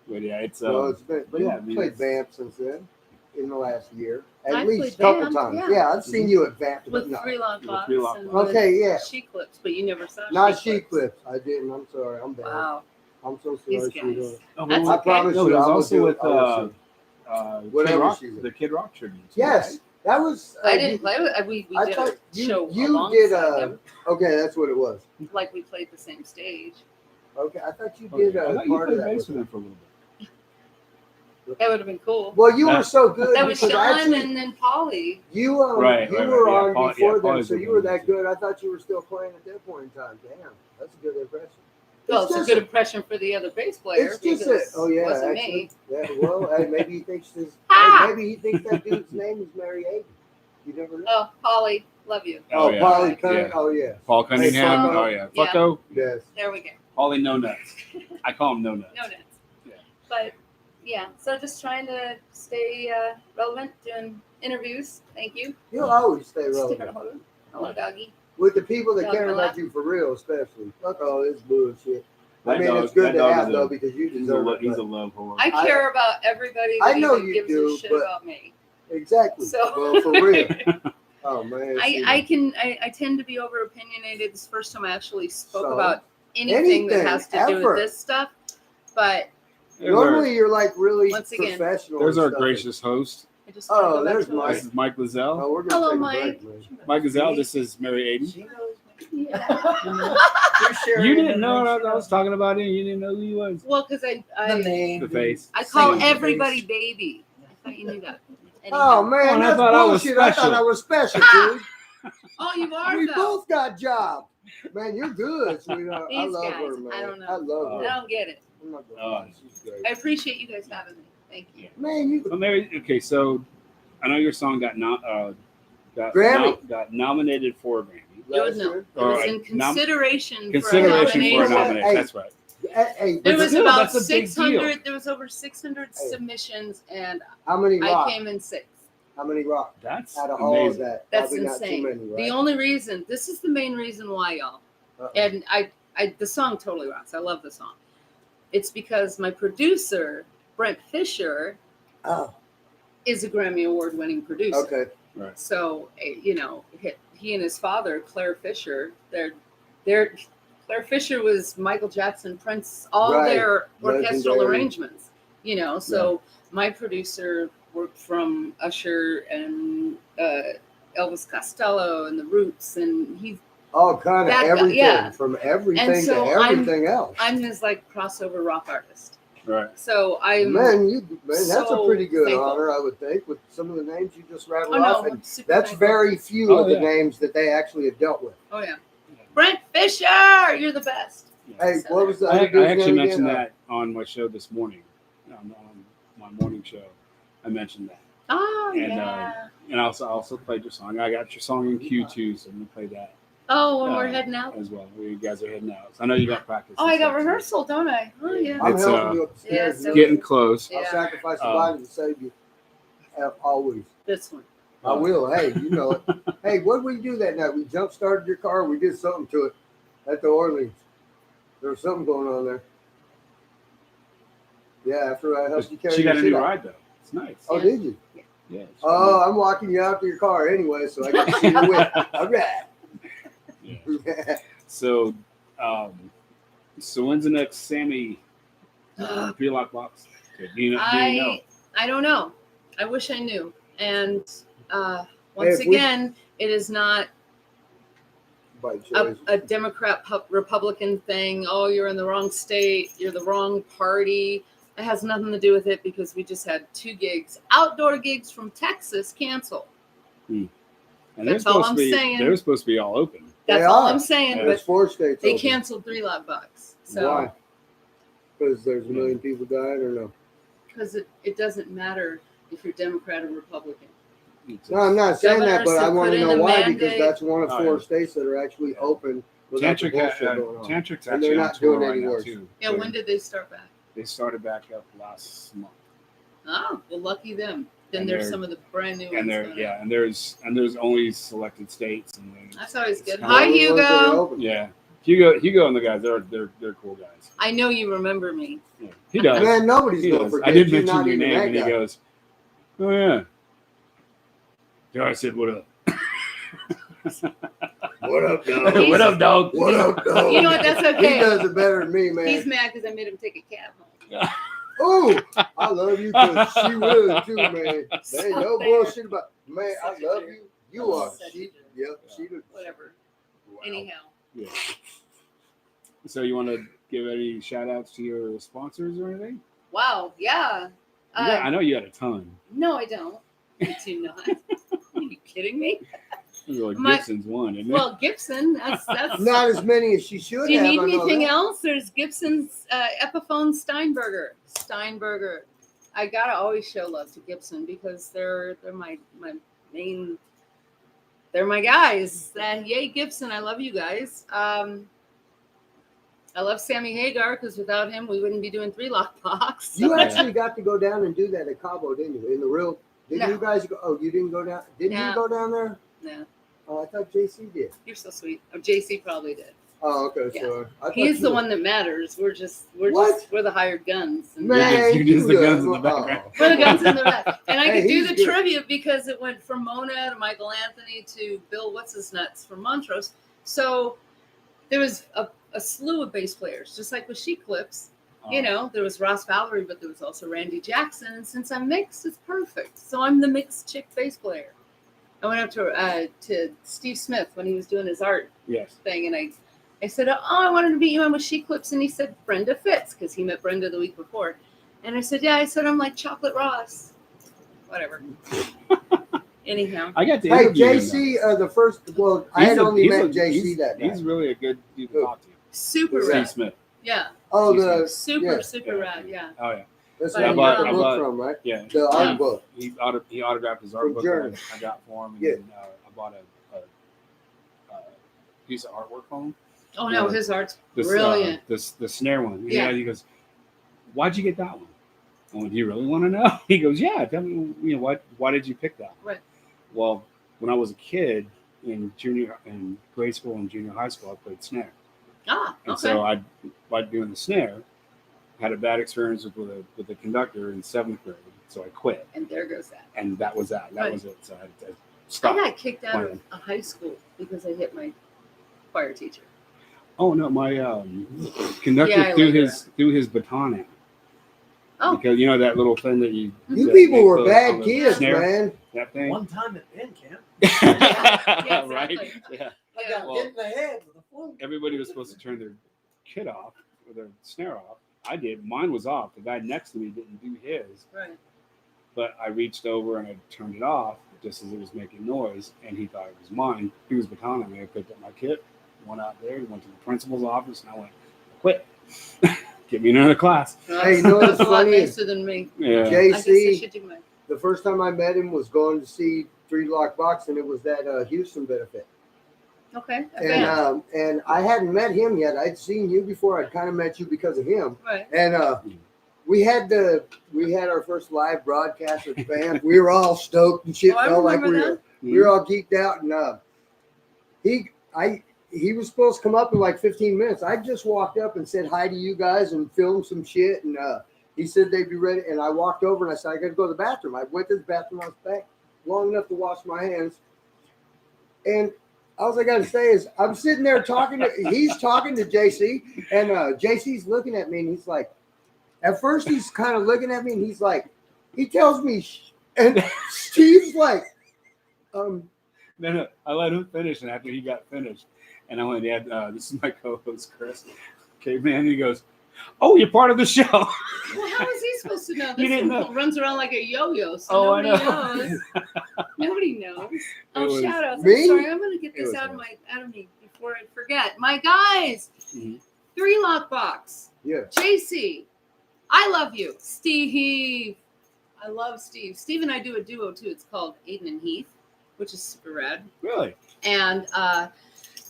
But yeah, it's So it's been, but yeah, I mean, played it's- Vamp since then, in the last year, at I least a played couple Vamp, times. yeah. Yeah, I've seen you at Vamp. but with no. 3 lock With box 3 lock and box. Okay, yeah. She clips, but you never saw Not she sheet clips. I didn't. I'm sorry. I'm bad. Wow. I'm so sorry. These sweetheart. guys. Oh, That's well, I okay. promise no, you. it was I will also do with it. I will do it. Whatever Kid Rock, she's in. the Kid Rock tribute. Yes, that was. I didn't play with we I did thought a show you alongside did. them, Okay, that's what it was. like we played the same stage. Okay, I thought you Okay, did I a thought you part of played that. bass with with them. them for a little bit. That would have been cool. Well, you were That- so good. That was because Sean actually, and then Polly. You Right, you right, were right, yeah, on Paul- before yeah, them, Paul's so a you good were one, that too. good. I thought you were still playing at that point in time. Damn, that's a good impression. Well, It's it's a just good impression for the other bass player. It's just because oh yeah, it wasn't actually, me. yeah. Well, hey, maybe he thinks this. Ah! Maybe he thinks that dude's name is Merry Adin. You never know. Oh, Polly, love you. Oh, Oh, yeah. Polly Cunningham. Yeah. Oh yeah. Paul Cunningham. Fucko. Oh yeah, Yeah. Fucko. Yes. There we go. Paulie No Nuts. I call him No Nuts. No nuts. Yeah. But yeah, so just trying to stay relevant, doing interviews. Thank you. You'll always stay Stick relevant around. Hello, doggy. with the people that Dog care my about lap. you for real, especially. Fuck all this bullshit. I That mean, dog- it's good that to dog have is though a- because you He's a, deserve it. he's a but- love whore. I care about everybody I that know even you gives do, a shit but- about me. Exactly. So Well, for real. Oh man. I tend to be over opinionated. This first time I actually spoke So? about anything that Anything, has to do ever. with this stuff. But Normally you're like really Once again, professional. There's and our stuff. gracious host. I just Oh, wanna go back there's to Mike. This is Mike Lizelle. Oh, we're gonna Hello, take a Mike. break, man. Mike Lizelle, this is Merry Adin. She knows me. Yeah. You're sharing You didn't know information. I was talking about him. You didn't know who he was. Well, because The I name. The face. call Singing everybody face. baby. I thought you knew that. Oh Anyhow. man, Oh, and I that's thought I was bullshit. I thought special. I was special, dude. Oh, you are We though. both got jobs. Man, you're good, sweetheart. I These love guys, her, man. I don't know. I love Oh. her. I don't get it. I'm not gonna Oh. lie, she's great. I appreciate you guys having me. Thank you. Man, you Well, Mary, okay, so I know your song got Grammy. got nominated for a Grammy. You would last know. year. It was Or in nom- consideration, Consideration for a nomination. nomination. Hey. That's right. Hey, There But was still, about that's a big 600. There was over 600 Hey. submissions, and how many I rock? came in 6th. How many rock? That's Out of all of amazing. that, That's probably insane. not too many, right? The only reason, this is the main reason why, y'all. Uh-oh. And the song totally rocks. I love the song. It's because my producer, Brent Fisher, Oh, is a Grammy Award-winning producer. okay. Right. So he and his father, Claire Fisher, Claire Fisher was Michael Jackson, Prince, all Right. their orchestral Legendary. arrangements. So my producer worked from Usher and Elvis Costello and the Roots, and he's All kind of That guy, everything, yeah. from everything And so to everything else. I'm his like crossover rock artist. Right. So I'm Man, that's a so pretty good thankful. honor, I would think, with some of the names you just rattled oh no, off. I'm And super that's thankful. very few Oh, of the yeah. names that they actually have dealt with. Oh yeah, Brent Fisher, you're the best. Hey, So what was the I, other I dude's actually name mentioned again? that on my show this morning, on my morning show. I mentioned that, Oh And, yeah. and I also played your song. I got your song in Q too, so I'm gonna play that Oh, when we're uh, heading out. as well. You guys are heading out. So I know you got practice. Oh, and I got stuff, so rehearsal, don't I? Oh yeah. I'm It's, helping you upstairs. yeah, it's so- getting close. Yeah. I'll sacrifice a Um, body to save you. Always. This one. I will. Hey, you know it. Hey, what did we do that night? We jump started your car. We did something to it at the Orleans. There was something going on there. Yeah, after I helped you carry She got a your new shit out. ride though. It's nice. Oh, Yeah. did you? Yeah. it's Oh, I'm walking you out to your car anyway, so I got to see your whip. All right. Yeah. So, so when's the next Sammy pre-lock box? Do you know? I don't know. I wish I knew. And once if we- again, it is not By choice. a Democrat Republican thing. Oh, you're in the wrong state. You're the wrong party. It has nothing to do with it because we just had 2 gigs, outdoor gigs from Texas, cancel. And That's all I'm saying. They're supposed to be all open. That's They all are. I'm saying. Yeah. There's But 4 states they open. canceled 3 Lock Box. So Why? Because there's a million people died, or no? because it doesn't matter if you're Democrat or Republican. No, I'm not saying that, but Governors I have want put to in know a why, mandate. because that's one of Oh, 4 yeah. states that are actually open without the Tantric, bullshit going on. Tantric's And they're actually on not tour doing right any now worse. too. Yeah, when did they start back? They started back up last month. Oh, well, lucky them. Then And there's they're- some of the brand new And ones. there, going yeah, on. and there's only selected states, and then That's always it's good. kinda- Hi, All the ones that are Hugo. open. Yeah, Hugo and the guys, they're cool guys. I know you remember me. Yeah. He does. Man, nobody's He going to does. forget I did you, mention not your even name, that and he guy. goes, "Oh yeah." Yeah, I said, "What up?" What up, dog? What up, dog? What up, dog? You know what? That's He okay. does it better than me, man. He's mad because I made him take a cab home. Oh, I love you because she would too, man. There ain't no So fair. bullshit about, man, I Such a love jerk. you. You are. Such a She, jerk. yep, she did. Whatever. Wow. Anyhow. Yeah. So you want to give any shout outs to your sponsors or anything? Wow. Yeah. Yeah, I know you had a ton. No, I don't. I do not. Are you kidding me? Like My- Gibson's one, isn't it? Well, Gibson. That's. Not as many as she should Do you have. need I know anything that. else? There's Gibson's Epiphone Steinberger. I gotta always show love to Gibson because they're my main. They're my guys. Yay, Gibson! I love you guys. I love Sammy Hagar because without him, we wouldn't be doing 3 Lock Box. You actually got to go down and do that at Cabo, didn't you? In the real. Didn't No. you guys go? Oh, you didn't go down. Didn't No. you go down there? No, Oh, I thought JC did. you're so sweet. Oh, JC probably did. Oh, okay. Yeah. So I thought He's you the were- one that matters. We're What? the hired guns. And Man, You're just the you guns in the oh. background. We're the guns in the back. And I Hey, could do he's the good. trivia because it went from Mona to Michael Anthony to Bill What's-His-Nuts from Montrose. So there was a slew of bass players, just like with Chic Clips. You know, there was Ross Valerie, but there was also Randy Jackson. And since I'm mixed, it's perfect. So I'm the mixed chick bass player. I went up to Steve Smith when he was doing his art Yes. thing, and I said, "Oh, I wanted to meet you on with Chic Clips," and he said, "Brenda fits," because he met Brenda the week before. And I said, "Yeah," I said, "I'm like Chocolate Ross." Whatever. Anyhow, I got to Hey, interview him, JC, the first. Well, I He's had a- only he's met a- JC he's- that night. He's really a good dude to Who? talk to. super Yeah. Steve rad. Smith. Yeah, Oh, the super Yeah. rad. Yeah. Oh yeah. that's But where I you got bought- the I book bought- from, right? Yeah. The art Yeah. book. He autographed his art From book. Journey. I got for him. And Yeah. then, I bought a piece of artwork from him. Oh no, Yeah. his art's This, brilliant. the snare one. Yeah. He goes, "Why'd you get that one?" I went, "Do you really want to know?" He goes, "Yeah. Tell me, why did you pick that one?" Right. Well, when I was a kid in grade school and junior high school, I played snare, Ah, and okay. so by doing the snare, had a bad experience with a conductor in 7th grade, so I quit, And there goes that. and that was that. That Right. was it. So I I stopped. got kicked out of playing. a high school because I hit my choir teacher. Oh no, my conductor Yeah, I threw like his baton at me. Oh. Because you know that little thing that you You that people you were put bad on the kids, snare, man. that thing. One time at band camp, Yeah, Right? exactly. Yeah. I got Well- hit in the head with a flute. Everybody was supposed to turn their kit off or their snare off. I did. Mine was off. The guy next to me didn't do his, Right. but I reached over and I turned it off just as it was making noise, and he thought it was mine. He was batoning me. I picked up my kit, went out there, went to the principal's office, and I went, "I quit. Give me another class." Hey, you know what's That's a lot funny? nicer than me. Yeah. I guess I JC, should do my. the first time I met him was going to see 3 Lock Box, and it was that Houston benefit. Okay. And I hadn't met him yet. I'd seen you before. I'd kind of met you because of him. Right. And we had our first live broadcast with the band. We were all stoked and shit. Oh, I Felt like remember we were all geeked out. And he was supposed to come up in like 15 minutes. I just walked up and said hi to you guys and filmed some shit. And he said they'd be ready. And I walked over and I said, I got to go to the bathroom. I went to the bathroom. I was back long enough to wash my hands. And all I got to say is I'm sitting there he's talking to JC, and JC's looking at me, and he's like, at first he's kind of looking at me, and he's like, he tells me, and Steve's like, No, I let him finish, and after he got finished, and I went, "Yeah, this is my co-host Chris, caveman." He goes, Oh, you're part of the show. Well, how is he supposed to know? You This didn't one know. runs around like a yo-yo, so Oh, I nobody know. knows. Nobody knows. Oh, was shout outs. me? I'm sorry, I'm gonna get It this was out of us. me before I forget. My guys, Mhm. 3 Lock Box. Yeah. JC, I love you. Steve, I love Steve. Steve and I do a duo too. It's called Adin and Heath, which is super rad. Really? And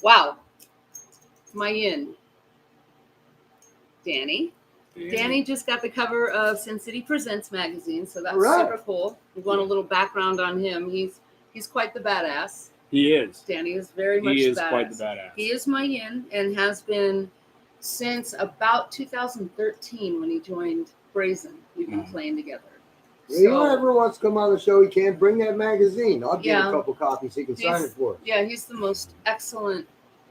wow, my yin. Danny just got the cover of Sin City Presents magazine, so that's Alright. super cool. We want a little background on him. He's quite the badass. He is. Danny is very much He is badass. quite the badass. He is my yin and has been since about 2013 when he joined Brazen. We've been Mhm. playing together. If he ever wants to come on the show, he can bring that magazine. I'll get Yeah. a couple copies. He can sign it for us. Yeah, he's the most excellent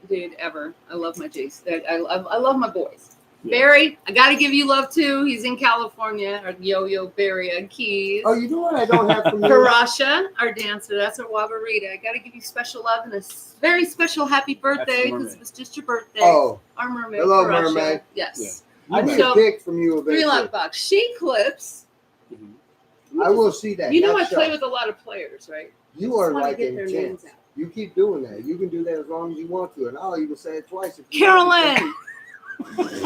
dude ever. I love my Jason. I love my boys. Yeah. Barry, I got to give you love too. He's in California. Our Yo-Yo Barry on keys. Oh, you know what I don't have from you? Parasha, our dancer. That's our Wabarita. I got to give you special love and a very special happy birthday because it was just your birthday. Oh, Our mermaid. hello, Parasha. mermaid. Yes. I need So, a pic from you 3 eventually. Lock Box. She clips. Mhm. I will see that. You know I That's play all. with a lot of players, right? You Just are wanna like get their intense. names out. You keep doing that. You can do that as long as you want to, and I'll even say it twice. If you want to. Carolyn,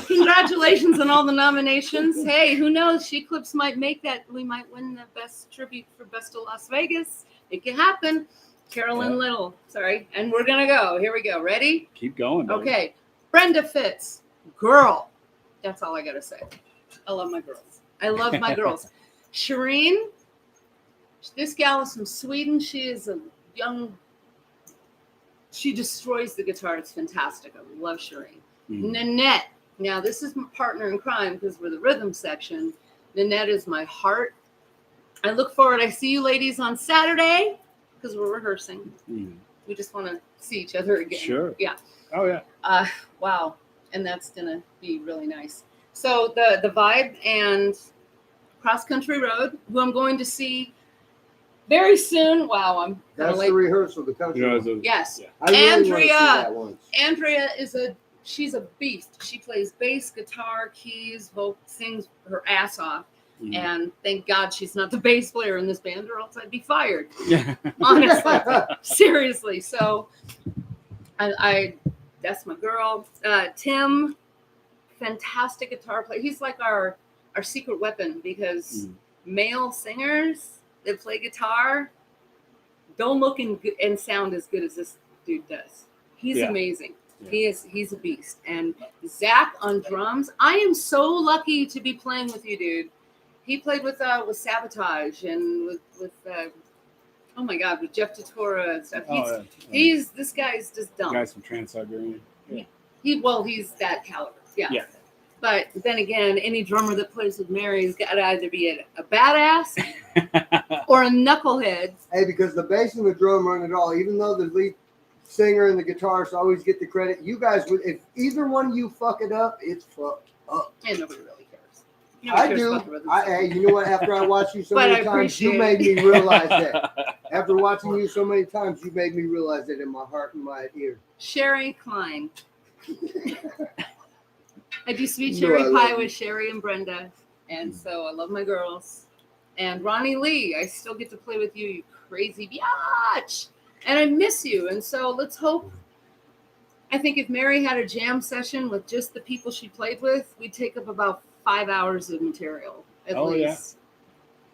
congratulations on all the nominations. Hey, who knows? She Clips might make that. We might win the best tribute for Best of Las Vegas. It can happen. Carolyn Yeah. Little. Sorry. And we're going to go. Here we go. Ready? Keep going. Baby. Okay. Brenda Fitz. Girl. That's all I got to say. I love my girls. I love my girls. Shireen. This gal is from Sweden. She is a young. She destroys the guitar. It's fantastic. I love Shireen. Mhm. Nanette. Now, this is my partner in crime because we're the rhythm section. Nanette is my heart. I look forward. I see you ladies on Saturday because we're rehearsing. Mhm. We just want to see each other again. Sure. Yeah. Oh yeah. Wow. And that's going to be really nice. So the Vibe and Cross Country Road, who I'm going to see very soon. Wow, I'm That's late. the rehearsal, the country. You know, one. so- Yes. yeah. I really want to see Andrea. that once. Andrea she's a beast. She plays bass, guitar, keys, sings her ass off. Mhm. And thank God she's not the bass player in this band, or else I'd be fired. Yeah. Honestly, seriously. So, I that's my girl. Tim, fantastic guitar player. He's like our secret weapon because Mhm. male singers that play guitar don't look and sound as good as this dude does. He's Yeah. amazing. Yeah. He's a beast. And Zach on drums. I am so lucky to be playing with you, dude. He played with Sabotage and with oh my God, with Jeff Tatora and stuff. Oh, This guy's just dumb. guys from Trans-Siberian. Yeah. He's that caliber. Yeah. Yeah. But then again, any drummer that plays with Mary's got to either be a badass or a knucklehead. Hey, because the bass and the drum run it all. Even though the lead singer and the guitarist always get the credit, you guys would. If either one of you fuck it up, it's fucked up. And nobody really cares. I cares do. about the rhythm Hey, you know what? After I watched you so But many I times, you appreciate made me realize that. After watching you so many times, you made me realize that in my heart and my ear. Sherry Klein. I do sweet You know cherry I love pie you. with Sherry and Brenda. And so I love my girls. And Ronnie Lee, I still get to play with you, you crazy biatch. And I miss you. And so let's hope. I think if Mary had a jam session with just the people she played with, we'd take up about 5 hours of material at Oh, yeah. least.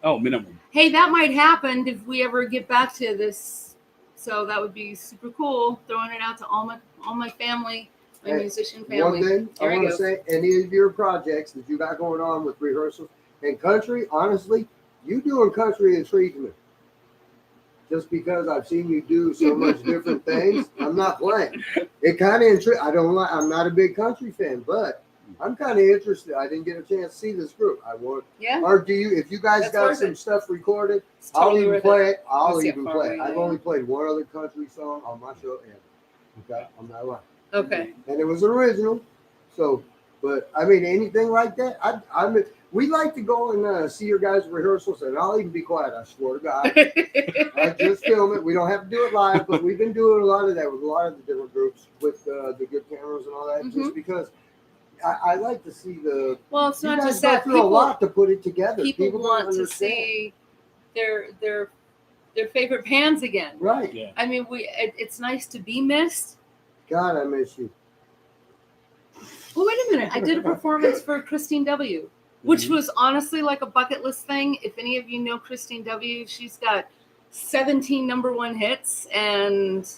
Oh, minimum. Hey, that might happen if we ever get back to this. So that would be super cool. Throwing it out to all my family, my Hey, musician One family. thing I There you want go. to say, any of your projects that you got going on with rehearsals and country, honestly, you doing country intrigues me. Just because I've seen you do so much different things, I'm not playing. It kind of intrigues. I'm not a big country fan, but I'm kind of interested. I didn't get a chance to see this group. I want. Yeah, Or do you? If you guys That's got worth some it. stuff recorded, it's I'll totally even worth play it. it. I'll Let's see even how far play it. away I've I only am. played one other country song on my show ever. Okay, on that one. Okay. And it was an original. So, but I mean, anything like that, we like to go and see your guys' rehearsals, and I'll even be quiet. I swear to God, I just film it. We don't have to do it live, but we've been doing a lot of that with a lot of the different groups with the good cameras and all that, Mhm. just because I like to see the. Well, it's You not guys just go that. through a lot to put it together. People don't want to understand. see their favorite bands again. Right. Yeah. I mean, it's nice to be missed. God, I miss you. Well, wait a minute. I did a performance for Christine W., which was honestly like a bucket list thing. If any of you know Christine W., she's got 17 #1 hits, and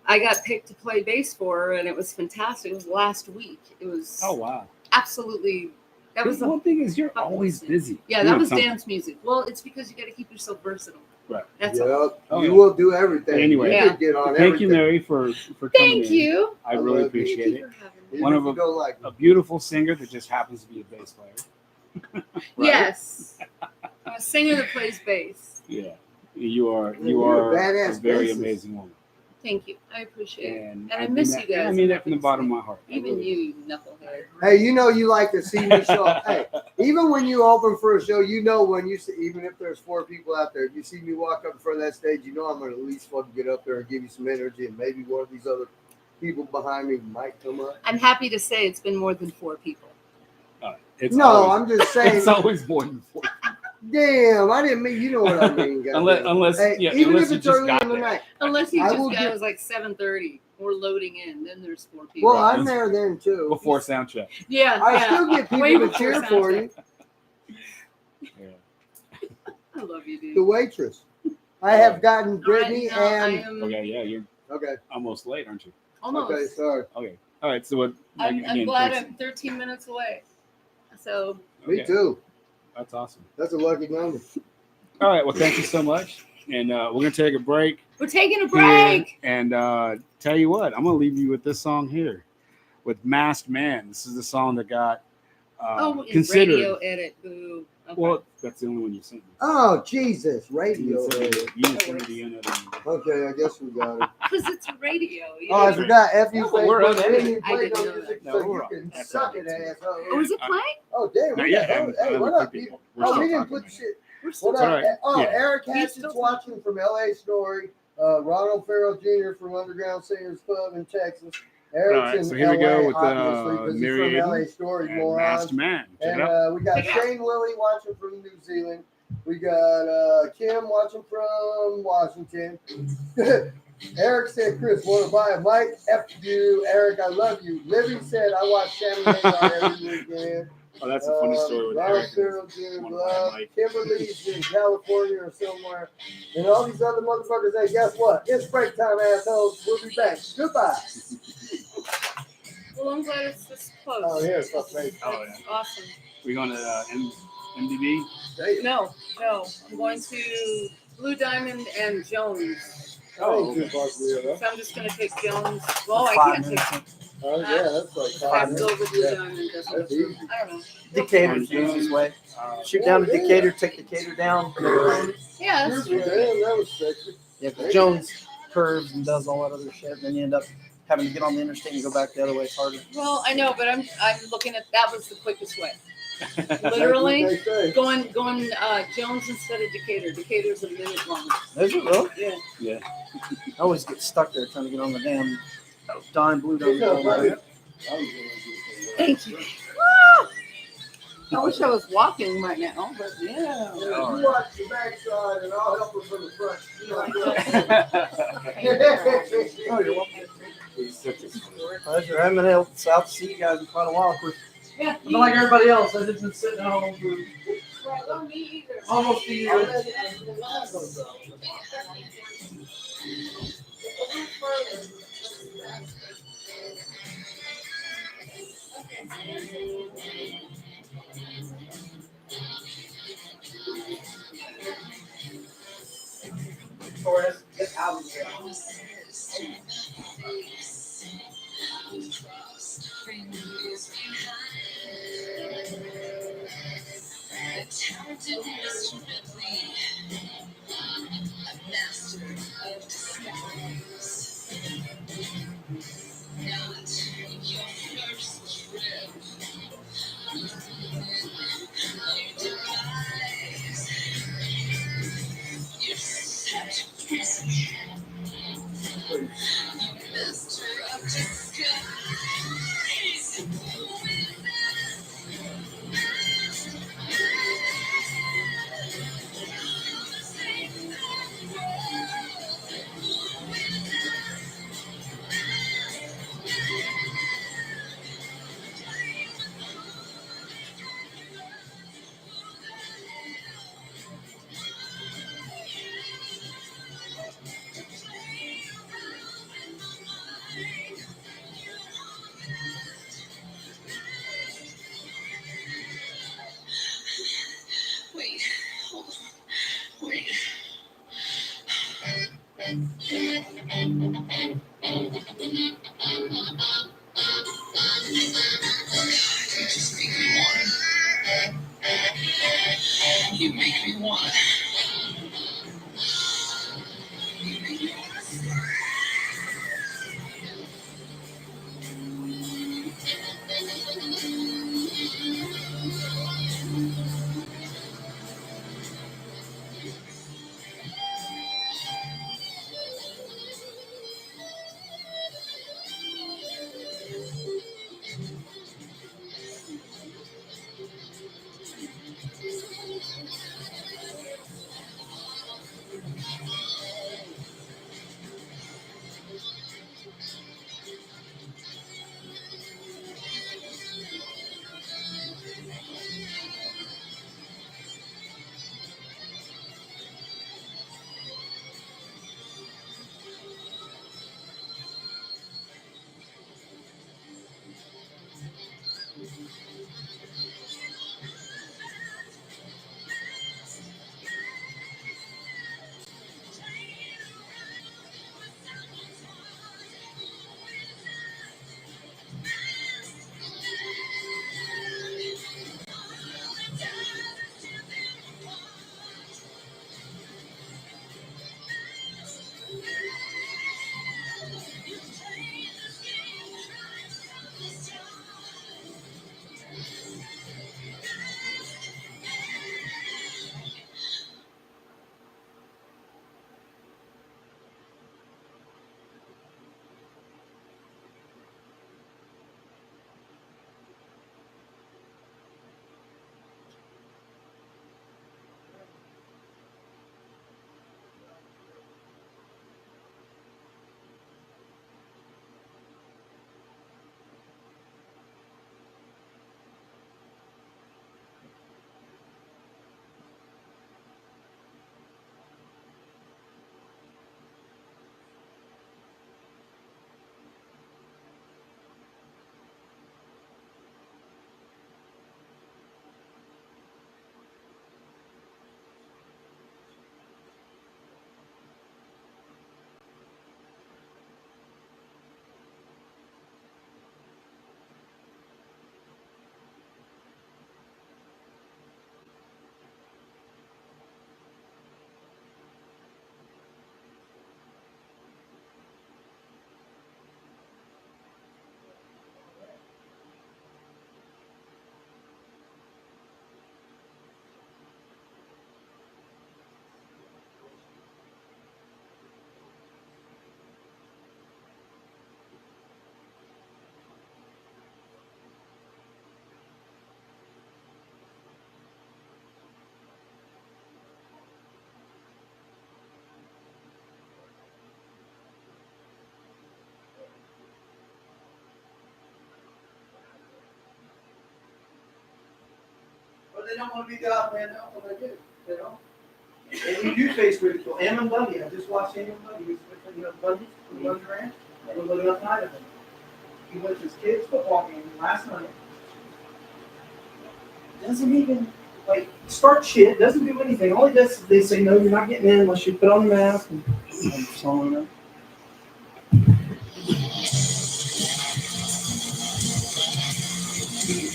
I got picked to play bass for her, and it was fantastic. It was last week. It was Oh wow. absolutely. That was The one thing is you're always busy. Yeah, that doing was something. dance music. Well, it's because you got to keep yourself versatile. Right. That's all. Yep. Oh, You yeah. will do everything. Anyway, you Yeah. could get on Thank you, everything. Mary, for coming Thank in. you. I I really love you. appreciate Thank it. you for having me. Even One if of you a- don't like A me. beautiful singer that just happens to be a bass player. Right? Yes. I'm a singer that plays bass. Yeah. You are You're a a badass very bassist. amazing woman. Thank you. I appreciate it. And I mean miss that, you guys. I mean I'm that from the happy to bottom of see my heart. I Even really you, you knucklehead. Hey, you know you like to see me show up. Hey, even when you open for a show, you know when you see, even if there's 4 people out there, if you see me walk up in front of that stage, you know I'm gonna at least fucking get up there and give you some energy, and maybe one of these other people behind me might come up. I'm happy to say it's been more than 4 people. It's No, always, I'm just saying. it's always more than 4. Damn, I didn't mean. You know what I mean, guys. Unless Hey, yeah, even unless if you it's just early got in the there. night. Unless you I just will got get- it was like 7:30. We're loading in. Then there's 4 people. Well, Right. I'm there then too. Before sound check. Yeah. I yeah. still get Way people to before cheer sound for check. you. Yeah. I love you, dude. The waitress. I have gotten I Brittany and. Okay, yeah, you're Okay. almost late, aren't you? almost. Okay, sorry. Okay. All right. So what? I'm again, glad thanks. I'm 13 minutes away. So Me Okay, too. That's awesome. That's a lucky number. All right. Well, thank you so much. And we're gonna take a break. we're taking a here. break. And tell you what, I'm gonna leave you with this song here, with "Masked Man." This is the song that got considered. Radio edit. Boo. Okay. Well, that's the only one you sent me. Oh, Jesus. You Radio. didn't send me the unedited. Okay, I guess we got it. Because it's radio. You Oh, I know? forgot. F you No, but we're Facebook. unedited. We didn't I play didn't no know music, that. so No, we're you on. can That's suck all it, right. asshole. Oh, is it playing? Oh, damn. Not What, yet. the hell? I Hey, haven't what clicked up, it yet. people? We're Oh, still we didn't talking put about it. shit. We're still What All up? right. Oh, Yeah. Eric He's Hatchett's still watching from LA Story. Ronald Farrell Jr. from Underground Singers Club in Texas. Eric's All right, in so here we LA, go with, obviously, because he's Mary from LA Adin Story, and moron. Masked Man. Check And it out. we got Check it out. Shane Willie watching from New Zealand. We got Kim watching from Washington. Eric said, Chris, want to buy a mic? F you, Eric, I love you. Libby said, I watch Sammy Hagar every weekend. Oh, that's a funny story with Ronald Eric. Farrell Jr. Wanna buy a Love. mic. Kimberly's in California or somewhere. And all these other motherfuckers, hey, guess what? It's break time, assholes. We'll be back. Goodbye. Well, I'm glad it's this close. Oh, yeah, fuck me. Oh, That's awesome. We going to MDB? No. I'm going to Blue Diamond and Jones. Oh, Ain't too okay. far from here, though. So I'm just going to take Jones. Well, I 5 can't take minutes. Oh, yeah, that's like I have 5 to go minutes. over Blue Yeah. Diamond. Doesn't That's it? easy. I don't know. Decatur's the easiest way. Shoot Yeah, down to yeah. Decatur, take Decatur down. Yeah, that's Damn, true. that was sexy. Yeah, 'cause Jones curves and does all that other shit, and then you end up having to get on the interstate and go back the other way. It's harder. Well, I know, but I'm looking at that was the quickest way. That's what Literally they say. going Jones instead of Decatur. Decatur's a minute long. Is it really? Yeah. Yeah. I always get stuck there trying to get on the damn blue It's not dime. funny. Thank you. I wish I was walking right now, but yeah. You watch the backside and I'll help her from the front. You know what I'm saying? Oh, you're welcome. He's such a sweetheart. Pleasure. I haven't been able to see you guys in quite a while. Of course, Yeah. I'm not like everybody else. I've just been sitting at home for Well, me either. almost a year. Forrest, get out of here. You make me wanna. But they don't want to be the odd man out when they do, you know? And you do face ridicule. Ammon Bundy, I just watched Ammon Bundy. He's with Bundy, from Bundy Ranch. I don't know enough night of him. He went to his kid's football game last night. Doesn't even, like, start shit, doesn't do anything. All he does is they say, no, you're not getting in unless you put on the mask. And so on.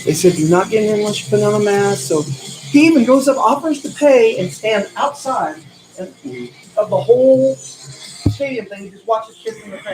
They said, you're not getting in unless you put on a mask. So he even goes up, offers to pay, and stand outside of the whole stadium thing. He just watches kids in the face.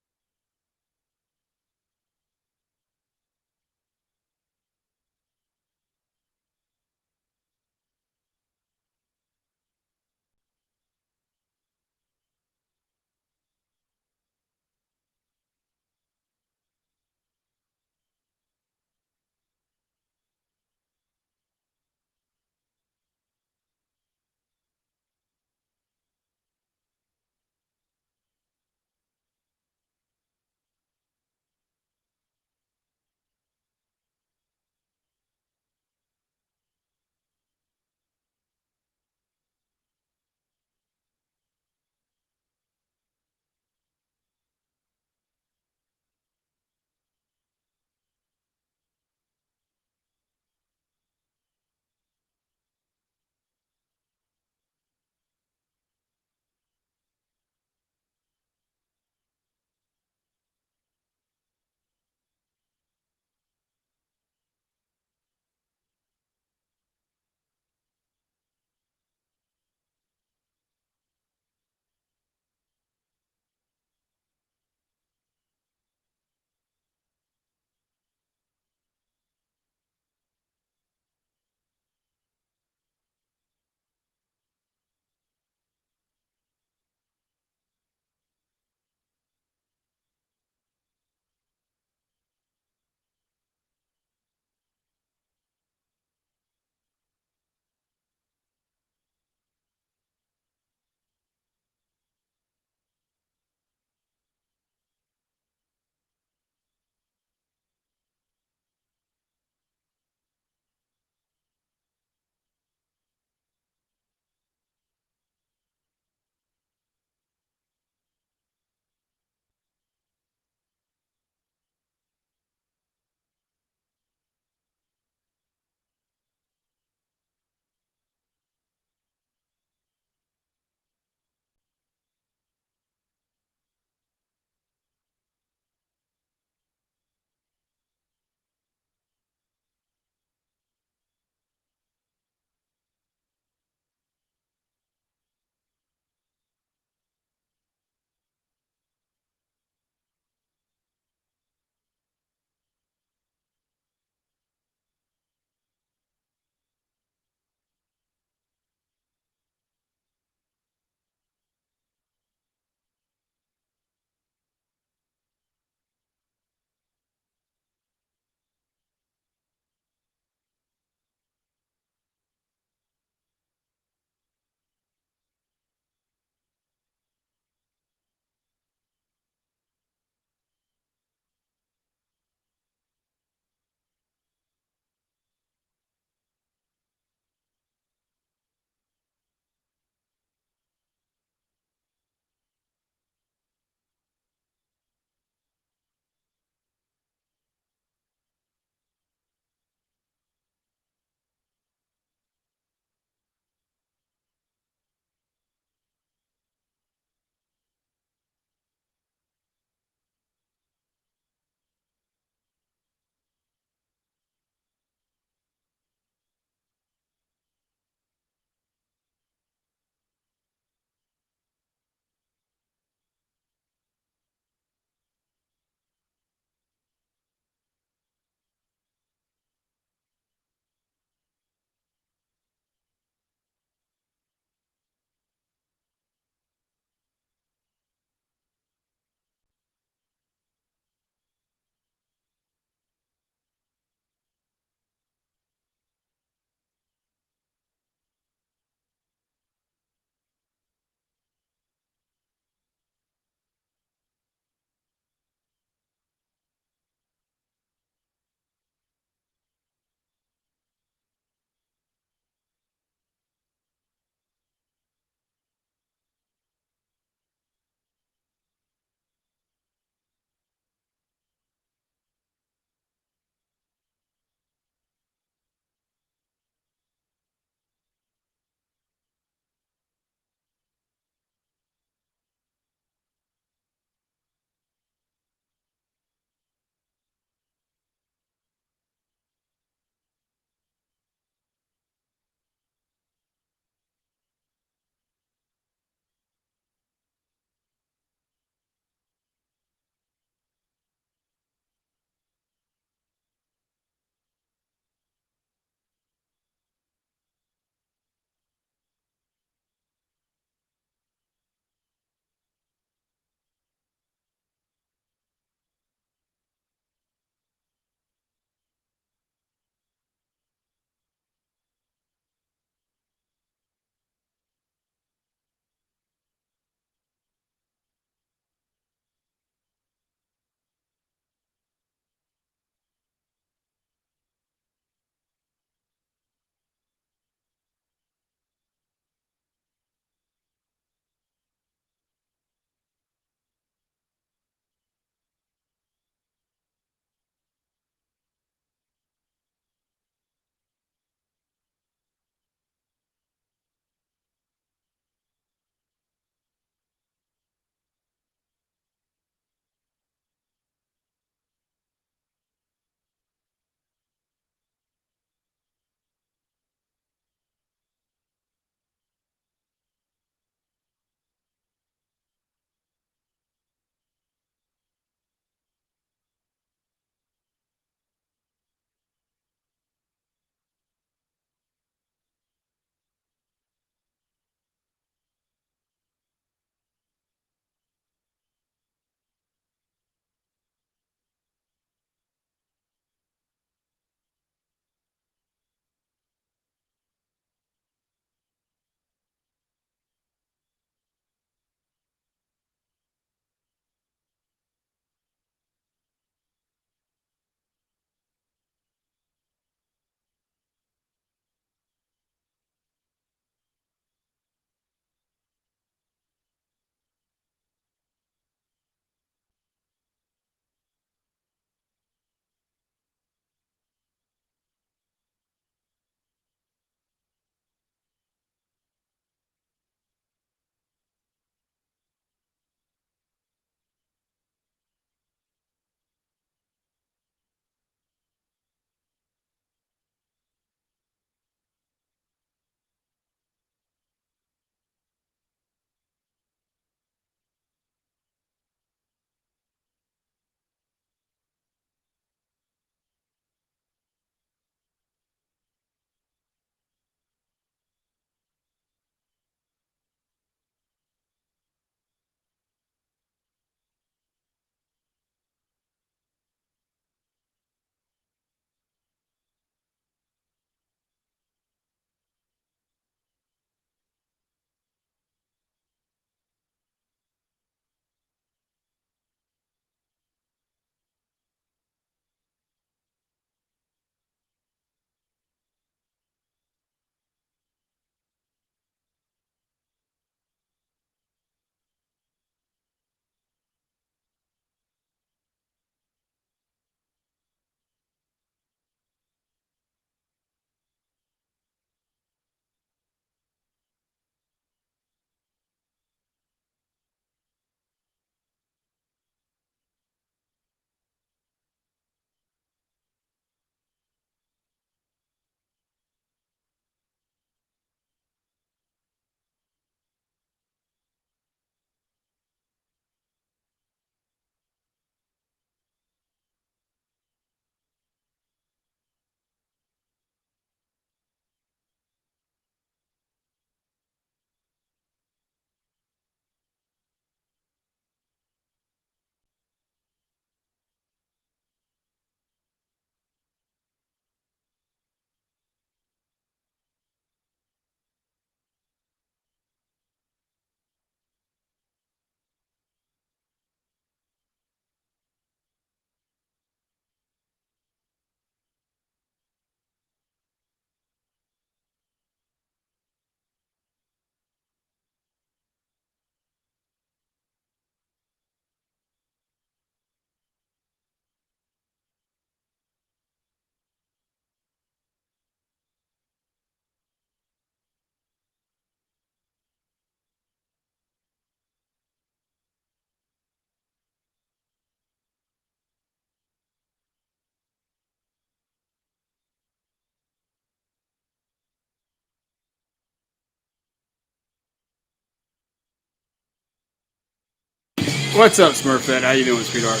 What's up, Smurfette? How you doing, sweetheart?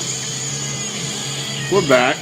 We're back.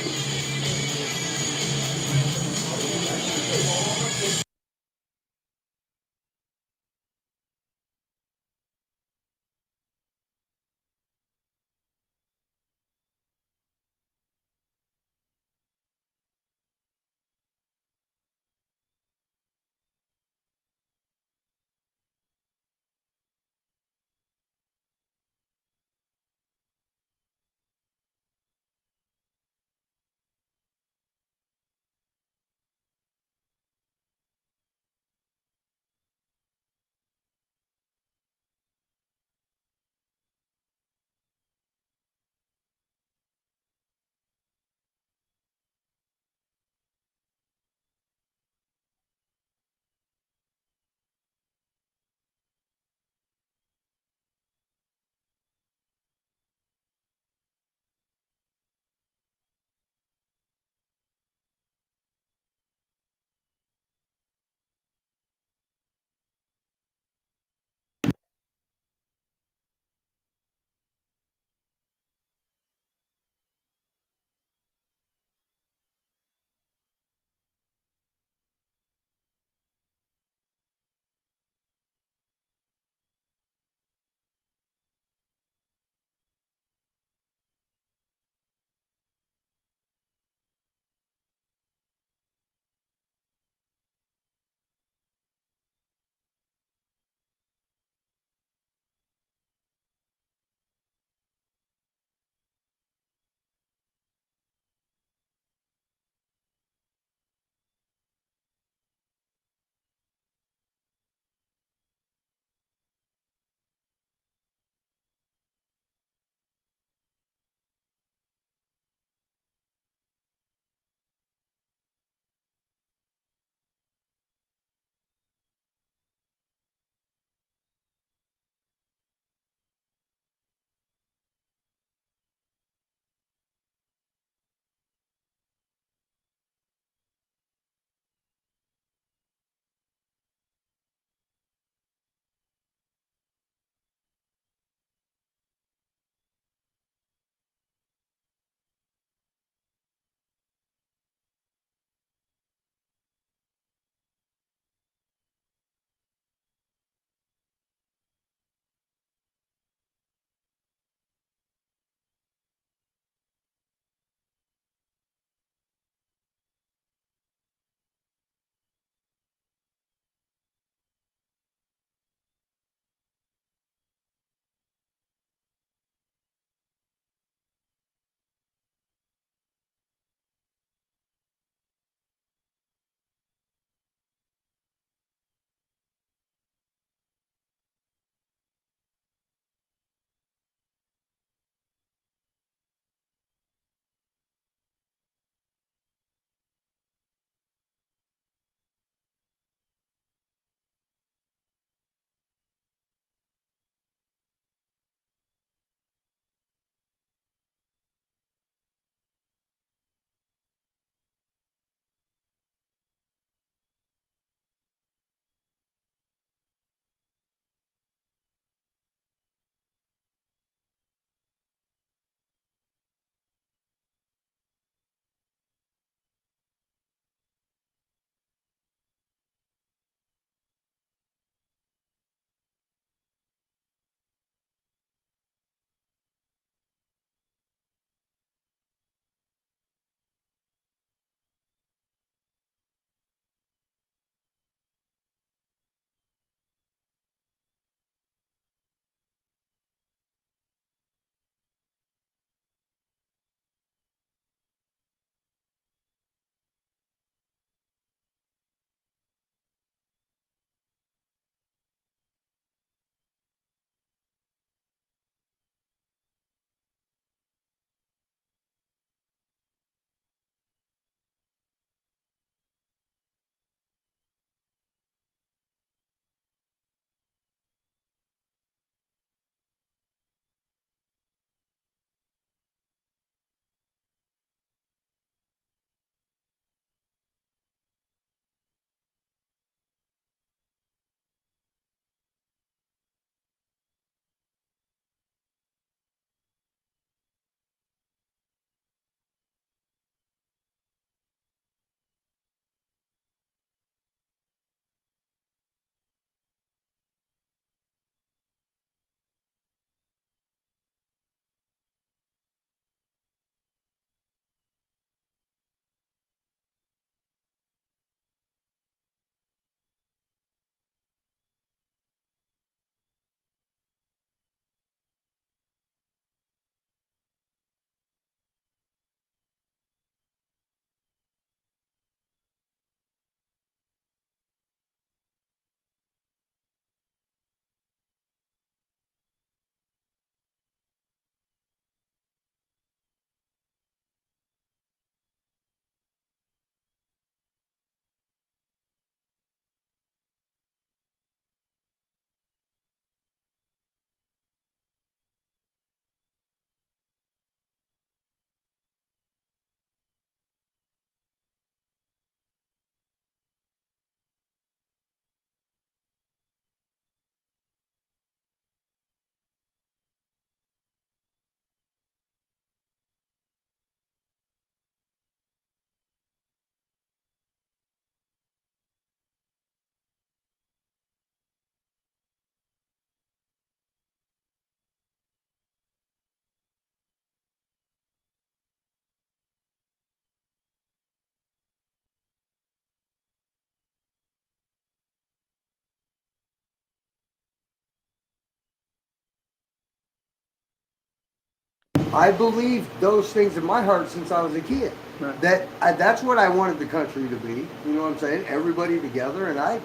I believed those things in my heart since I was a kid. Right. That's what I wanted the country to be. You know what I'm saying? Everybody together. And I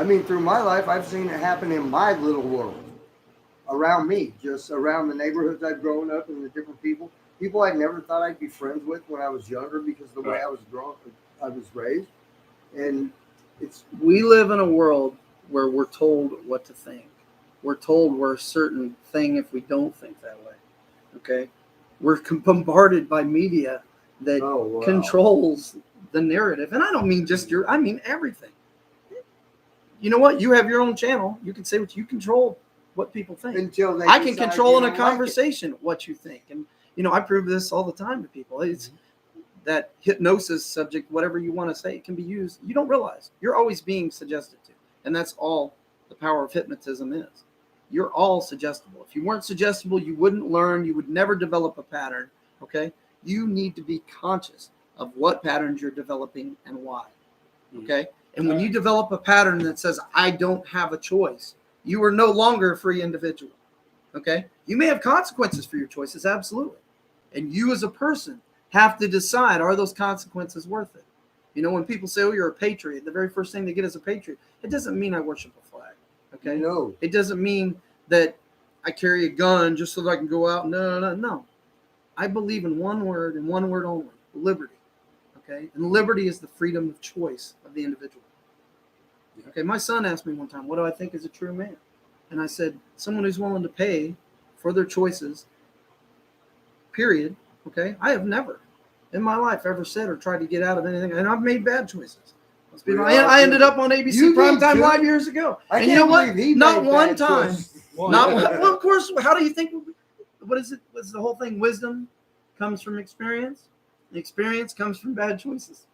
mean, through my life, I've seen it happen in my little world around me, just around the neighborhoods I've grown up and the different people I never thought I'd be friends with when I was younger because of the way I was raised. And We live in a world where we're told what to think. We're told we're a certain thing if we don't think that way. Okay? We're bombarded by media that controls the narrative. And I don't mean just I mean everything. You know what? You have your own channel. You can say what you control what people think. Until they I can decide control in they a don't like it. conversation what you think. And I prove this all the time to people. It's that hypnosis subject, whatever you want to say, it can be used. You don't realize you're always being suggested to. And that's all the power of hypnotism is. You're all suggestible. If you weren't suggestible, you wouldn't learn. You would never develop a pattern. Okay. You need to be conscious of what patterns you're developing and why. Okay. And when you develop a pattern that says, I don't have a choice, you are no longer a free individual. Okay. You may have consequences for your choices. Absolutely. And you as a person have to decide, are those consequences worth it? When people say, oh, you're a patriot, the very first thing they get is a patriot. It doesn't mean I worship a flag. Okay. No. It doesn't mean that I carry a gun just so that I can go out. No. I believe in one word and one word only, liberty. Okay. And liberty is the freedom of choice of the individual. Okay. My son asked me one time, what do I think is a true man? And I said, someone who's willing to pay for their choices, period. Okay. I have never in my life ever said or tried to get out of anything. And I've made bad choices. I ended up on ABC Primetime Live years ago. And you know what? Not one time. Well, of course, how do you think? What is it? What's the whole thing? Wisdom comes from experience. And experience comes from bad choices.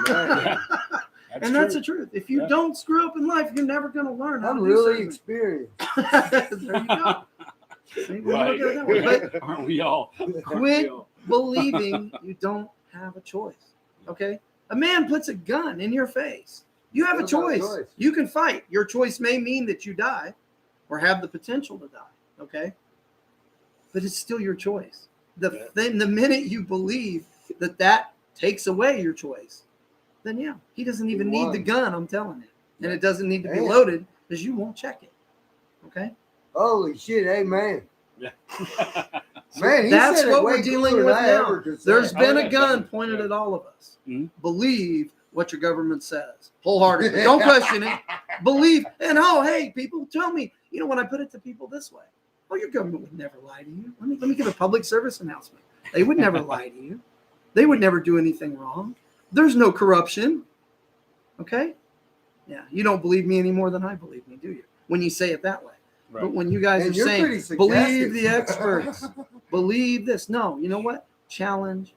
That's the truth. If you don't screw up in life, you're never going to learn how to do really experienced. There you go. Right. Aren't we all? Quit believing you don't have a choice. Okay? A man puts a gun in your face. You have a choice. You can fight. Your choice may mean that you die or have the potential to die. Okay? But it's still your choice. The minute you believe that takes away your choice, then he doesn't even need the gun, I'm telling you. And it doesn't need to be loaded because you won't check it. Okay? Holy shit, amen. Yeah. Man, that's what we're dealing with now. There's been a gun pointed at all of us. Mm-hmm. Believe what your government says wholeheartedly. Don't question it. Believe. And hey, people tell me, when I put it to people this way, your government would never lie to you. Let me give a public service announcement. They would never lie to you. They would never do anything wrong. There's no corruption. Okay? Yeah, you don't believe me any more than I believe me, do you? When you say it that way. Right. But when you guys are saying, believe the experts, believe this. No, you know what? Challenge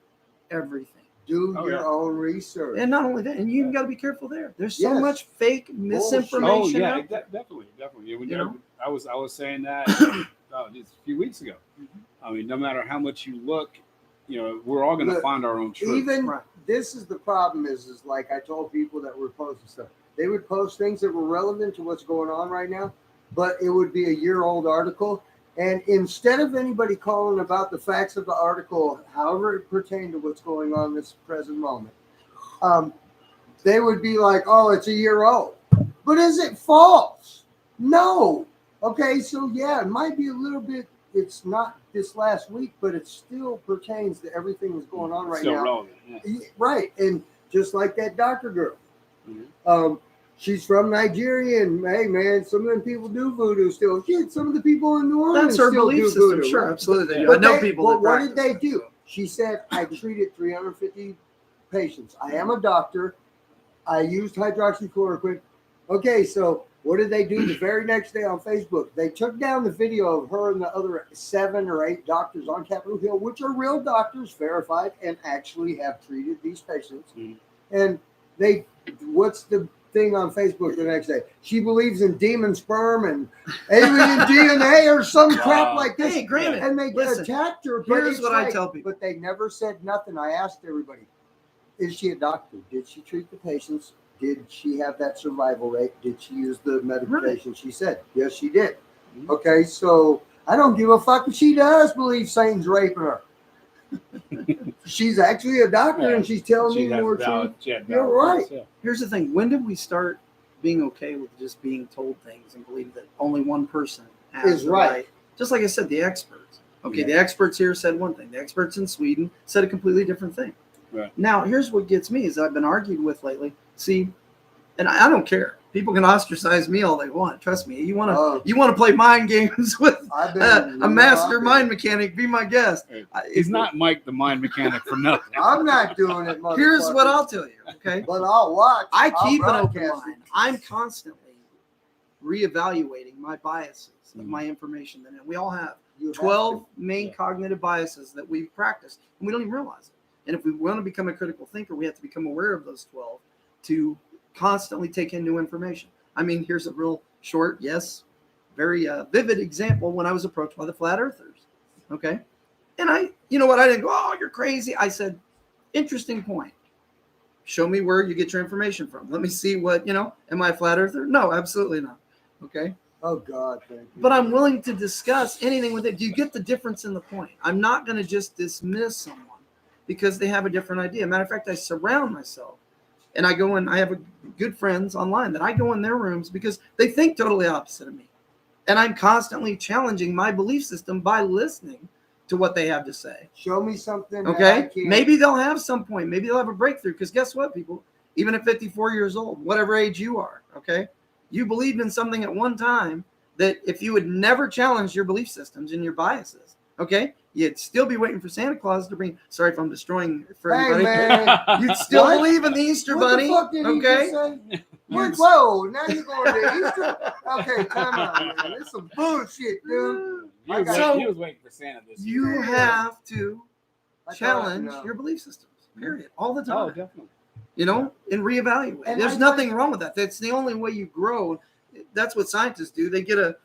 everything. Do your own research. And not only that, and you got to be careful there. There's so much fake misinformation. Oh, yeah, definitely. I was saying that just a few weeks ago. I mean, no matter how much you look, we're all going to find our own truth. Even this is the problem is like I told people that were posting stuff. They would post things that were relevant to what's going on right now, but it would be a year-old article. And instead of anybody calling about the facts of the article, however it pertained to what's going on in this present moment, they would be like, oh, it's a year old. But is it false? No. Okay, so it might be a little bit, it's not this last week, but it still pertains to everything that's going on right now. Relevant, yeah. Right. And just like that doctor girl. Mm-hmm. She's from Nigeria, and hey, man, some of them people do voodoo still. Shit, some of the people in New Orleans still believe system. Voodoo. Sure, right? absolutely. But I know people. But what did they do? She said, I treated 350 patients. I am a doctor. I used hydroxychloroquine. Okay, so what did they do the very next day on Facebook? They took down the video of her and the other 7 or 8 doctors on Capitol Hill, which are real doctors, verified, and actually have treated these patients. Mm-hmm. And what's the thing on Facebook the next day? She believes in demon sperm and alien DNA or some crap like this. Hey, granted, and they attacked her. Here's what I tell people. But they never said nothing. I asked everybody, is she a doctor? Did she treat the patients? Did she have that survival rate? Did she use the medication? She said, yes, she did. Mm-hmm. Okay, so I don't give a fuck if she does believe Satan's raping her. She's actually a doctor, and she's telling me more truth. You're right. Here's the thing. When did we start being okay with just being told things and believe that only one person has Is the right. Just like I said, the experts. Okay, Yeah. the experts here said one thing. The experts in Sweden said a completely different thing. Right. Now, here's what gets me is I've been argued with lately. See, and I don't care. People can ostracize me all they want. Trust me. You want to play mind games with I've been, a master mind mechanic? Be my guest. He's not Mike the mind mechanic for nothing. I'm not doing it, motherfucker. Here's what I'll tell you. Okay. But I'll watch. I I'll keep an open broadcast mind. I'm constantly reevaluating my biases of my information. And we all have You have 12 main cognitive biases that we practice, and we don't even realize it. And if we want to become a critical thinker, we have to become aware of those 12 to constantly take in new information. I mean, here's a real short, yes, very vivid example when I was approached by the flat earthers. Okay. And you know what? I didn't go, oh, you're crazy. I said, interesting point. Show me where you get your information from. Let me see what, am I a flat earther? No, absolutely not. Okay. Oh, God, thank you. But I'm willing to discuss anything with it. Do you get the difference in the point? I'm not going to just dismiss someone because they have a different idea. Matter of fact, I surround myself. And I go in, I have good friends online that I go in their rooms because they think totally opposite of me. And I'm constantly challenging my belief system by listening to what they have to say. Show me something. Okay? Maybe they'll have some point. Maybe they'll have a breakthrough. Because guess what, people? Even at 54 years old, whatever age you are, okay? You believed in something at one time that if you would never challenge your belief systems and your biases, okay? You'd still be waiting for Santa Claus to bring. Sorry if I'm destroying for everybody. Hey, man. You'd still What? believe in the Easter Bunny, What the fuck did he okay? just say? Whoa, now you're going to Easter? Okay, time out, man. This is some bullshit, dude. He was waiting for Santa this year. You have to I thought, challenge no. your belief systems, period, all the Oh, time. definitely. And reevaluate. And There's nothing wrong with that. That's the only way you grow. That's what scientists do. They get a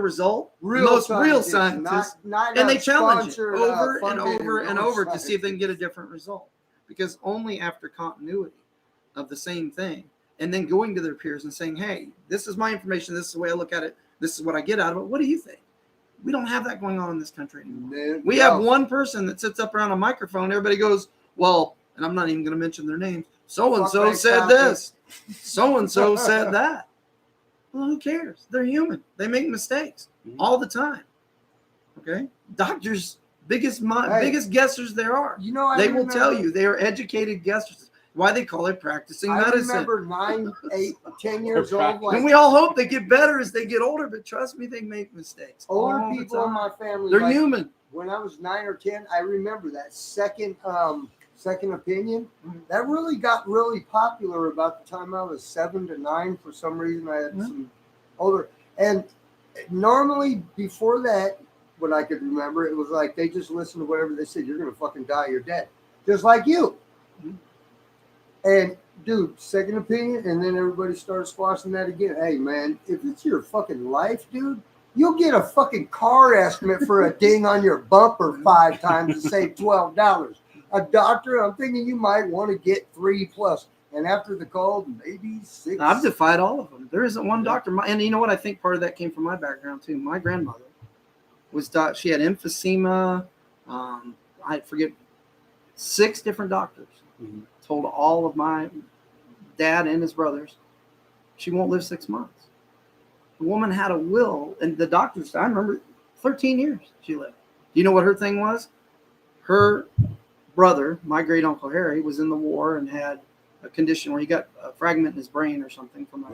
result. Real scientists. Not And they challenge it sponsored, over and funded over and over to science. see if they can get a different result. Because only after continuity of the same thing and then going to their peers and saying, hey, this is my information. This is the way I look at it. This is what I get out of it. What do you think? We don't have that going on in this country anymore. We have one person that sits up around a microphone. Everybody goes, well, and I'm not even going to mention their names. So-and-so said this. So-and-so said that. Well, who cares? They're human. They make mistakes all the time. Okay? Doctors, biggest guessers there are. They will tell you they are educated guessers. Why they call it practicing medicine. I remember 9, 8, 10 years old. And we all hope they get better as they get older, but trust me, they make mistakes. Older people in my family. They're human. When I was 9 or 10, I remember that second opinion. That really got really popular about the time I was 7 to 9. For some reason, I had some older. And normally before that, when I could remember, it was like they just listened to whatever they said. You're going to fucking die. You're dead. Just like you. And dude, second opinion, and then everybody started squashing that again. Hey man, if it's your fucking life, dude, you'll get a fucking car estimate for a ding on your bumper 5 times to save $12. A doctor, I'm thinking you might want to get 3+. And after the call, maybe 6. I've defied all of them. There isn't one doctor. And you know what? I think part of that came from my background too. My grandmother she had emphysema. I forget 6 different doctors. Told all of my dad and his brothers, she won't live 6 months. The woman had a will, and the doctors, I remember 13 years she lived. You know what her thing was? Her brother, my great uncle Harry, was in the war and had a condition where he got a fragment in his brain or something from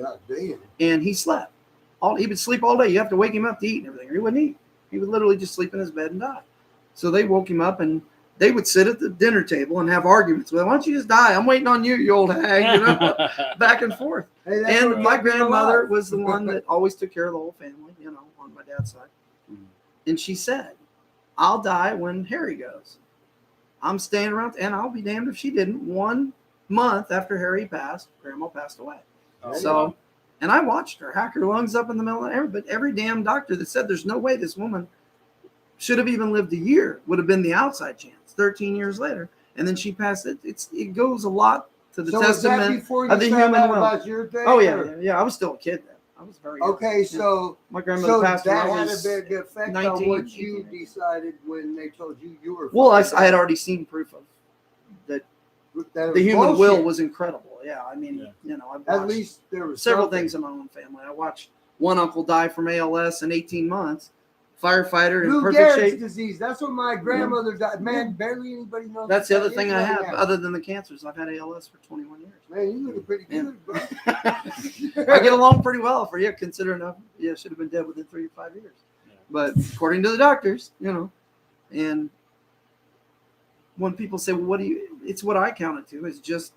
and he slept. He would sleep all day. You have to wake him up to eat and everything, or he wouldn't eat. He would literally just sleep in his bed and die. So they woke him up, and they would sit at the dinner table and have arguments. Well, why don't you just die? I'm waiting on you, you old hag, back and forth. Hey, and my grandmother was the one that always took care of the whole family, on my dad's side. And she said, I'll die when Harry goes. I'm staying around, and I'll be damned if she didn't. 1 month after Harry passed, Grandma passed away. And I watched her hack her lungs up in the middle of every damn doctor that said there's no way this woman should have even lived a year would have been the outside chance. 13 years later, and then she passed it. It goes a lot to the testament of the human will. Your thing, oh yeah. I was still a kid then. I was very young. Okay, so My grandmother so passed when that I had was a big effect 19, on what you 18. decided when they told you you were. Well, I fucking had already seen proof of that. that The was human bullshit. will was incredible. Yeah, I mean, Yeah. you know, I've At watched least there was several something. things in my own family. I watched one uncle die from ALS in 18 months. Firefighter in Lou perfect Gehrig's shape. disease. That's what my grandmother died. Man, barely anybody knows. That's the what other that thing is I right have, now. other than the cancers. I've had ALS for 21 years. Man, you look pretty Yeah. good, bro. I get along pretty well for you, considering I should have been dead within 3 to 5 years. Yeah. But according to the doctors, you know, and when people say, well, what do you, it's what I counted to is just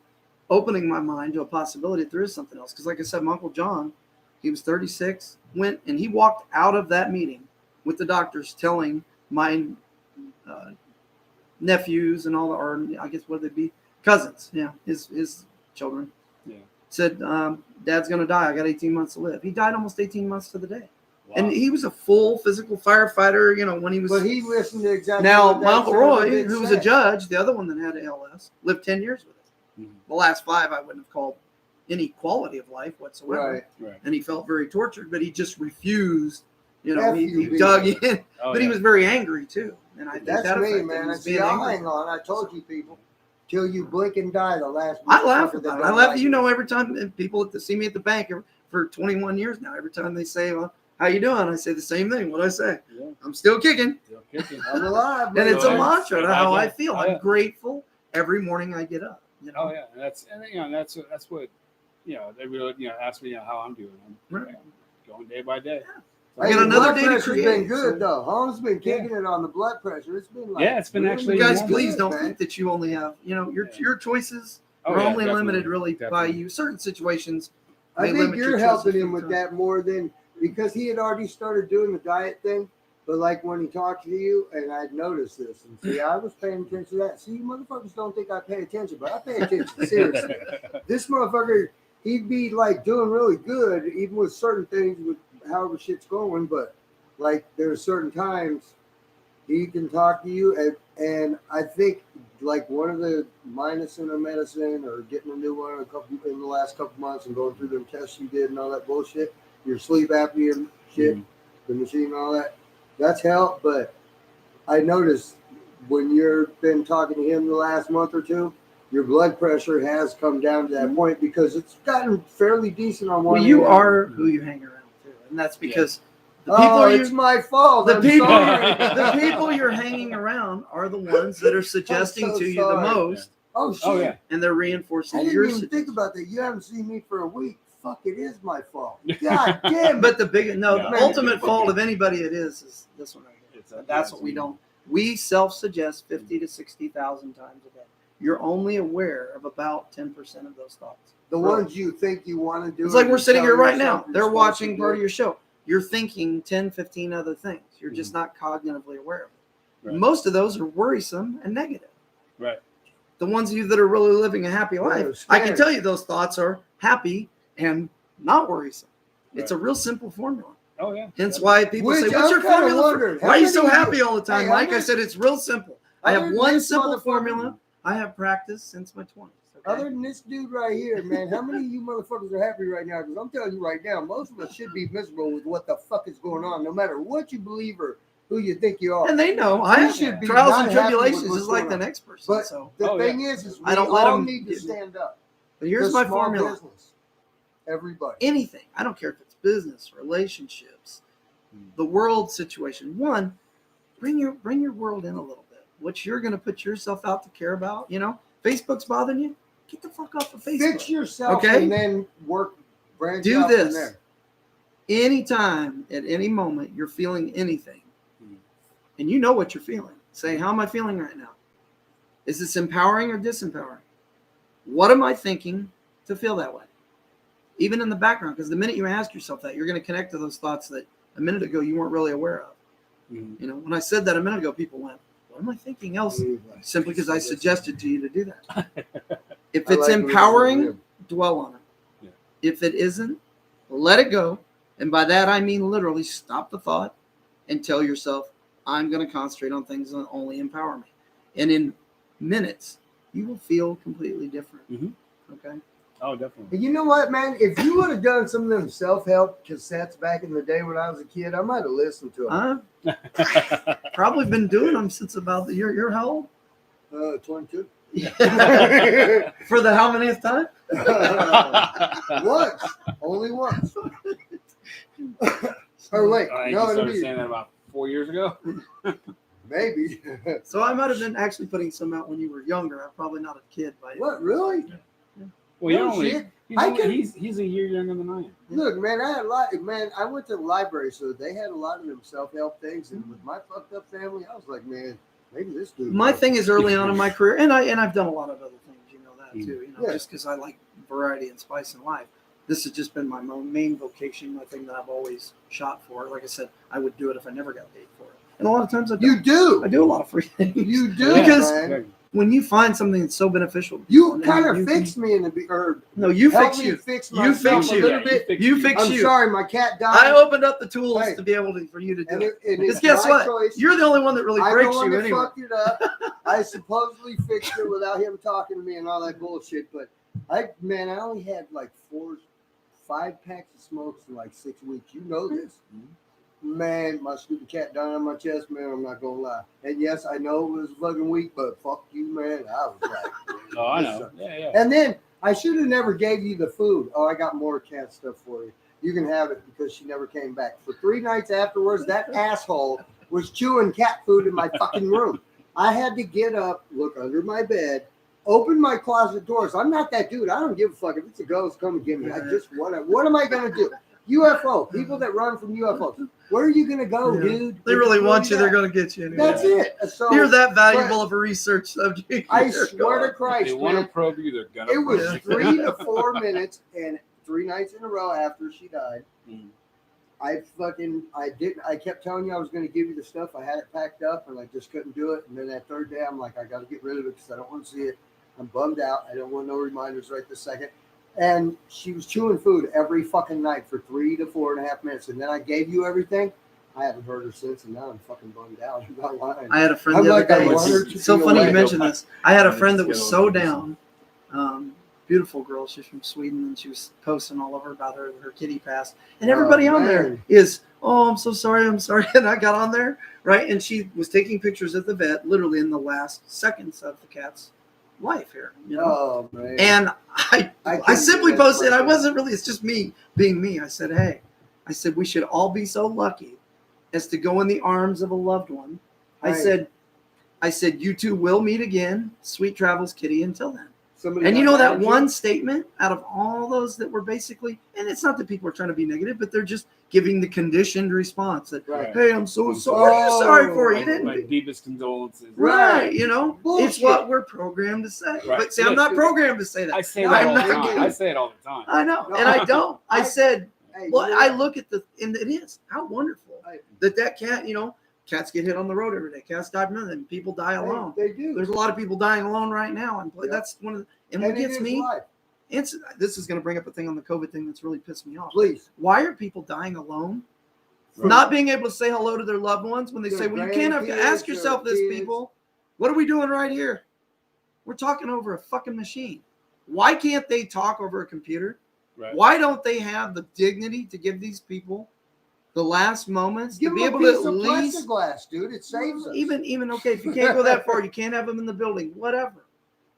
opening my mind to a possibility that there is something else. Because like I said, my Uncle John, he was 36, went and he walked out of that meeting with the doctors telling my nephews and all the, or I guess what would they be? Cousins, yeah, his children. Yeah. Said, Dad's going to die. I got 18 months to live. He died almost 18 months to the day. Wow. And he was a full physical firefighter, you know, when he was. But he listened to exactly. Now, what my that Uncle son of a Roy, bitch who was a said. judge, the other one that had ALS, lived 10 years with it. Mhm. The last 5 I wouldn't have called any quality of life whatsoever. Right. Right. And he felt very tortured, but he just refused. You know, F he you, dug B. in, Oh, but he yeah. was very angry too. And I think That's that me, affected him. man. He I was see. being I'll angry. hang on. I told you people, till you blink and die. The last. I laugh motherfucker about that it. don't I laugh. like You it. know, every time people see me at the bank for 21 years now, every time they say, well, "How you doing?" I say the same thing. What I say? Yeah. I'm still kicking, Still kicking. I'm alive. and it's a Yeah. mantra to Yeah. how I Yeah. feel. Oh, yeah. I'm grateful every morning I get up. You know, Oh yeah, and you know that's what you know. They really ask me how I'm doing. I'm Right. going day by day. I Hey, got the another blood day to pressure's create, been good so- though. Holmes been kicking it on the blood pressure. It's been like Yeah, it's been actually you guys, Yeah. please don't man. think that you only have, you know, your Yeah. your choices Oh, are yeah, only definitely, limited really by definitely. you. Certain situations. I may think limit your you're choices helping for him the with time. that more than because he had already started doing the diet thing. But like when he talked to you, and I'd noticed this, and see, I was paying attention to that. See, you motherfuckers don't think I pay attention, but I pay attention seriously. This motherfucker, he'd be like doing really good, even with certain things, with however shit's going. But like there's certain times he can talk to you, and I think like one of the minusing a medicine or getting a new one in the last couple months and going through them tests you did and all that bullshit, your sleep apnea shit, the machine and all that, that's helped. But I noticed when you've been talking to him the last month or two, your blood pressure has come down to that point because it's gotten fairly decent on one. Well, you end. are who you hang around too, and that's because the people Oh, you it's my fault. the I'm people sorry. the people you're hanging around are the ones that are suggesting so to you the sorry. most, Oh shit! Oh yeah. and they're I reinforcing didn't your even think suggestions. about that. You haven't seen me for a week. Fuck! It is my fault. God damn it! But the No, ultimate it's fault okay. of anybody it is this one right here. It's a- That's what we don't. We self-suggest 50 to 60,000 times a day. You're only aware of about 10% of those thoughts. The ones you think you want to do. It's like and we're you sitting tell here right yourself now. you're They're supposed watching to part of do. your show. You're thinking 10, 15 other things. You're just not cognitively aware of it. Right. Most of those are worrisome and negative. Right. The ones of you that are really living a happy Yeah, life, they're I can scared. tell you those thoughts are happy and not worrisome. It's a Right. real simple formula. Oh yeah. Hence Definitely. why people Which say, "What's I'm your kinda formula? wondering, Why are you so how many happy all the time, hey, Mike?" I other- said, "It's real simple. I have other than one this simple motherfucker- formula. I have practiced since my 20s." Okay? Other than this dude right here, man, how many of you motherfuckers are happy right now? Because I'm telling you right now, most of us should be miserable with what the fuck is going on, no matter what you believe or who you think you are. And they know I You have should be trials not and happy with tribulations what's just like going the on. next person. But So, the Oh, thing yeah. is we I don't let all them need to get- stand up. but here's The my small formula. business. Everybody. Anything. I don't care if it's business, relationships, the world situation. One, bring your world in a little bit. What you're going to put yourself out to care about. You know, Facebook's bothering you. Get the fuck off of Facebook. Fix yourself Okay? and then work branch Do out from this. there. Anytime, at any moment, you're feeling anything, and you know what you're feeling. Say, how am I feeling right now? Is this empowering or disempowering? What am I thinking to feel that way? Even in the background, because the minute you ask yourself that, you're going to connect to those thoughts that a minute ago you weren't really aware of. Mhm. You know, when I said that a minute ago, people went, "What am I thinking else?" Simply because I suggested to you to do that. If I it's like empowering, listening to dwell on it. Yeah. If it isn't, let it go. And by that, I mean literally stop the thought and tell yourself, I'm going to concentrate on things that only empower me. And in minutes, you will feel completely different. Mhm. Okay. Oh, definitely. And you know what, man? If you would have done some of them self-help cassettes back in the day when I was a kid, I might have listened to them. I've probably been doing them since about the year. You're how old? 22. For the how manyth time? Once. Only once. Or wait. I think No, you it'll started be saying that about 4 years ago. maybe. So I might have been actually putting some out when you were younger. I'm probably not a kid by What, really? Well, you're No only shit. he's, I only, can- he's a year younger than I am. Look, man, I had a lot. Man, I went to the library, so they had a lot of them self-help things. And with my fucked up family, I was like, man, maybe this dude. My thing is early on in my career, and I've done a lot of other things, you know that Mm. too. You know, Yeah. just because I like variety and spice in life. This has just been my main vocation, my thing that I've always shot for. Like I said, I would do it if I never got paid for it. And a lot of times I You do. I do a lot of free things. You do. Because- man. Exactly. When you find something that's so beneficial, to You people, and kind of you fixed me in the or No, you helped fix me you. fix You myself fix a you. little bit. You fix I'm you. sorry, my cat died. I opened up the tools Hey. to be able to for you to do and it. it Because is guess my what? choice. You're the only one that really I'm breaks the one you that anyway. fucked it up. I supposedly fixed it without him talking to me and all that bullshit. But I only had like 5 packs of smokes in like 6 weeks. You know this. Man, my stupid cat died on my chest, man. I'm not gonna lie. And yes, I know it was fucking weak, but fuck you, man. I was like, Oh, I this know. sucks. Yeah, yeah. And then I should have never gave you the food. Oh, I got more cat stuff for you. You can have it because she never came back. For 3 nights afterwards, that asshole was chewing cat food in my fucking room. I had to get up, look under my bed, open my closet doors. I'm not that dude. I don't give a fuck. If it's a ghost, come and get me. I just want to. What am I going to do? UFO. People that run from UFOs. Where are you going to go, Yeah. dude? They really If want you. They're that. going to get you anyway. That's it. So You're that valuable of a research subject. I You're swear to gone. If Christ, they want man. to probe you, they're gonna. It was probe you. 3 to 4 minutes and 3 nights in a row after she died. Mm. I kept telling you I was going to give you the stuff. I had it packed up and I just couldn't do it. And then that third day, I'm like, I got to get rid of it because I don't want to see it. I'm bummed out. I don't want no reminders right this second. And she was chewing food every fucking night for 3 to 4.5 minutes. And then I gave you everything. I haven't heard her since, and now I'm fucking bummed out. I'm not lying. I had a friend I'm the other like, I day. want her to It's so be funny you away. mentioned this. I had a friend that was Let's so get down. Beautiful girl. She's from Sweden, and she was posting all over about her kitty passed. And everybody on there man. is, oh, I'm so sorry, I'm sorry. And I got on there, right? And she was taking pictures at the vet, literally in the last seconds of the cat's life here. You know. Oh, man. And I couldn't simply do that posted, I myself. wasn't really, it's just me being me. I said, hey, we should all be so lucky as to go in the arms of a loved one. Right. I said, you two will meet again. Sweet travels, Kitty, until then. Somebody And got you know that mad at one statement out of all those that were basically, and it's not that people are trying to be negative, but they're just giving the conditioned response that, Right. hey, I'm so I'm sorry. What are you sorry for? You Oh, didn't. My deepest condolences. Right, you know, it's Bullshit. what we're programmed to say. Right. But see, I'm Yeah, not dude. programmed to say that. I say I'm that all the not time. kidding. I say it all the time. I know, No, and I don't. I I- said, Hey, well, you know I what? look at and it is how wonderful Right. that cat. You know, cats get hit on the road every day. Cats die from nothing. People die alone. They do. There's a lot of people dying alone right now, and Yeah. that's one of the. And And what it gets is me, life. this is going to bring up a thing on the COVID thing that's really pissed me off. Please. Why are people dying alone? Right. Not being able to say hello to their loved ones when they Their say, well, you can't have to ask grandkids, yourself their this, kids. people. What are we doing right here? We're talking over a fucking machine. Why can't they talk over a computer? Right. Why don't they have the dignity to give these people the last moments Give to be them a able to piece at of least plexiglass, dude. It saves us. even okay, if you can't go that far, you can't have them in the building, whatever.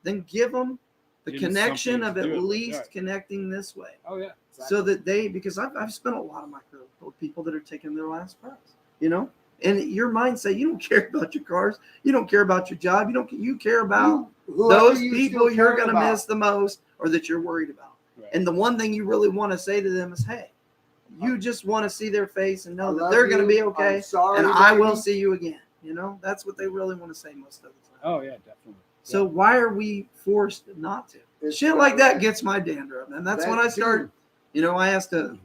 Then give them the Give them connection something of to at do it with, least right. connecting this way. Oh yeah. So that because I've spent a lot of my career with people that are taking their last breaths, you know, and your mindset, you don't care about your cars, you don't care about your job, you care about Whoever those you people still you're care going to about. miss the most or that you're worried about. Right. And the one thing you really want to say to them is, hey, you just want to see their face and I know that love they're going to you. be okay, I'm sorry, and I will baby. see you again. You know, that's what they really want to say most of the time. Oh yeah, definitely. So why are we forced not to? It's Shit like that gets my dander up, and that's when I That start. too. You know, I asked a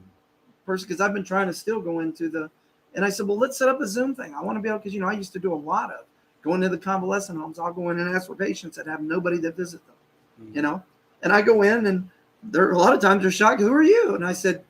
person because I've been trying to still go into the, and I said, well, let's set up a Zoom thing. I want to be able because I used to do a lot of going to the convalescent homes. I'll go in and ask for patients that have nobody that visit them. Mhm. You know, and I go in and they're a lot of times they're shocked. Who are you? And I said,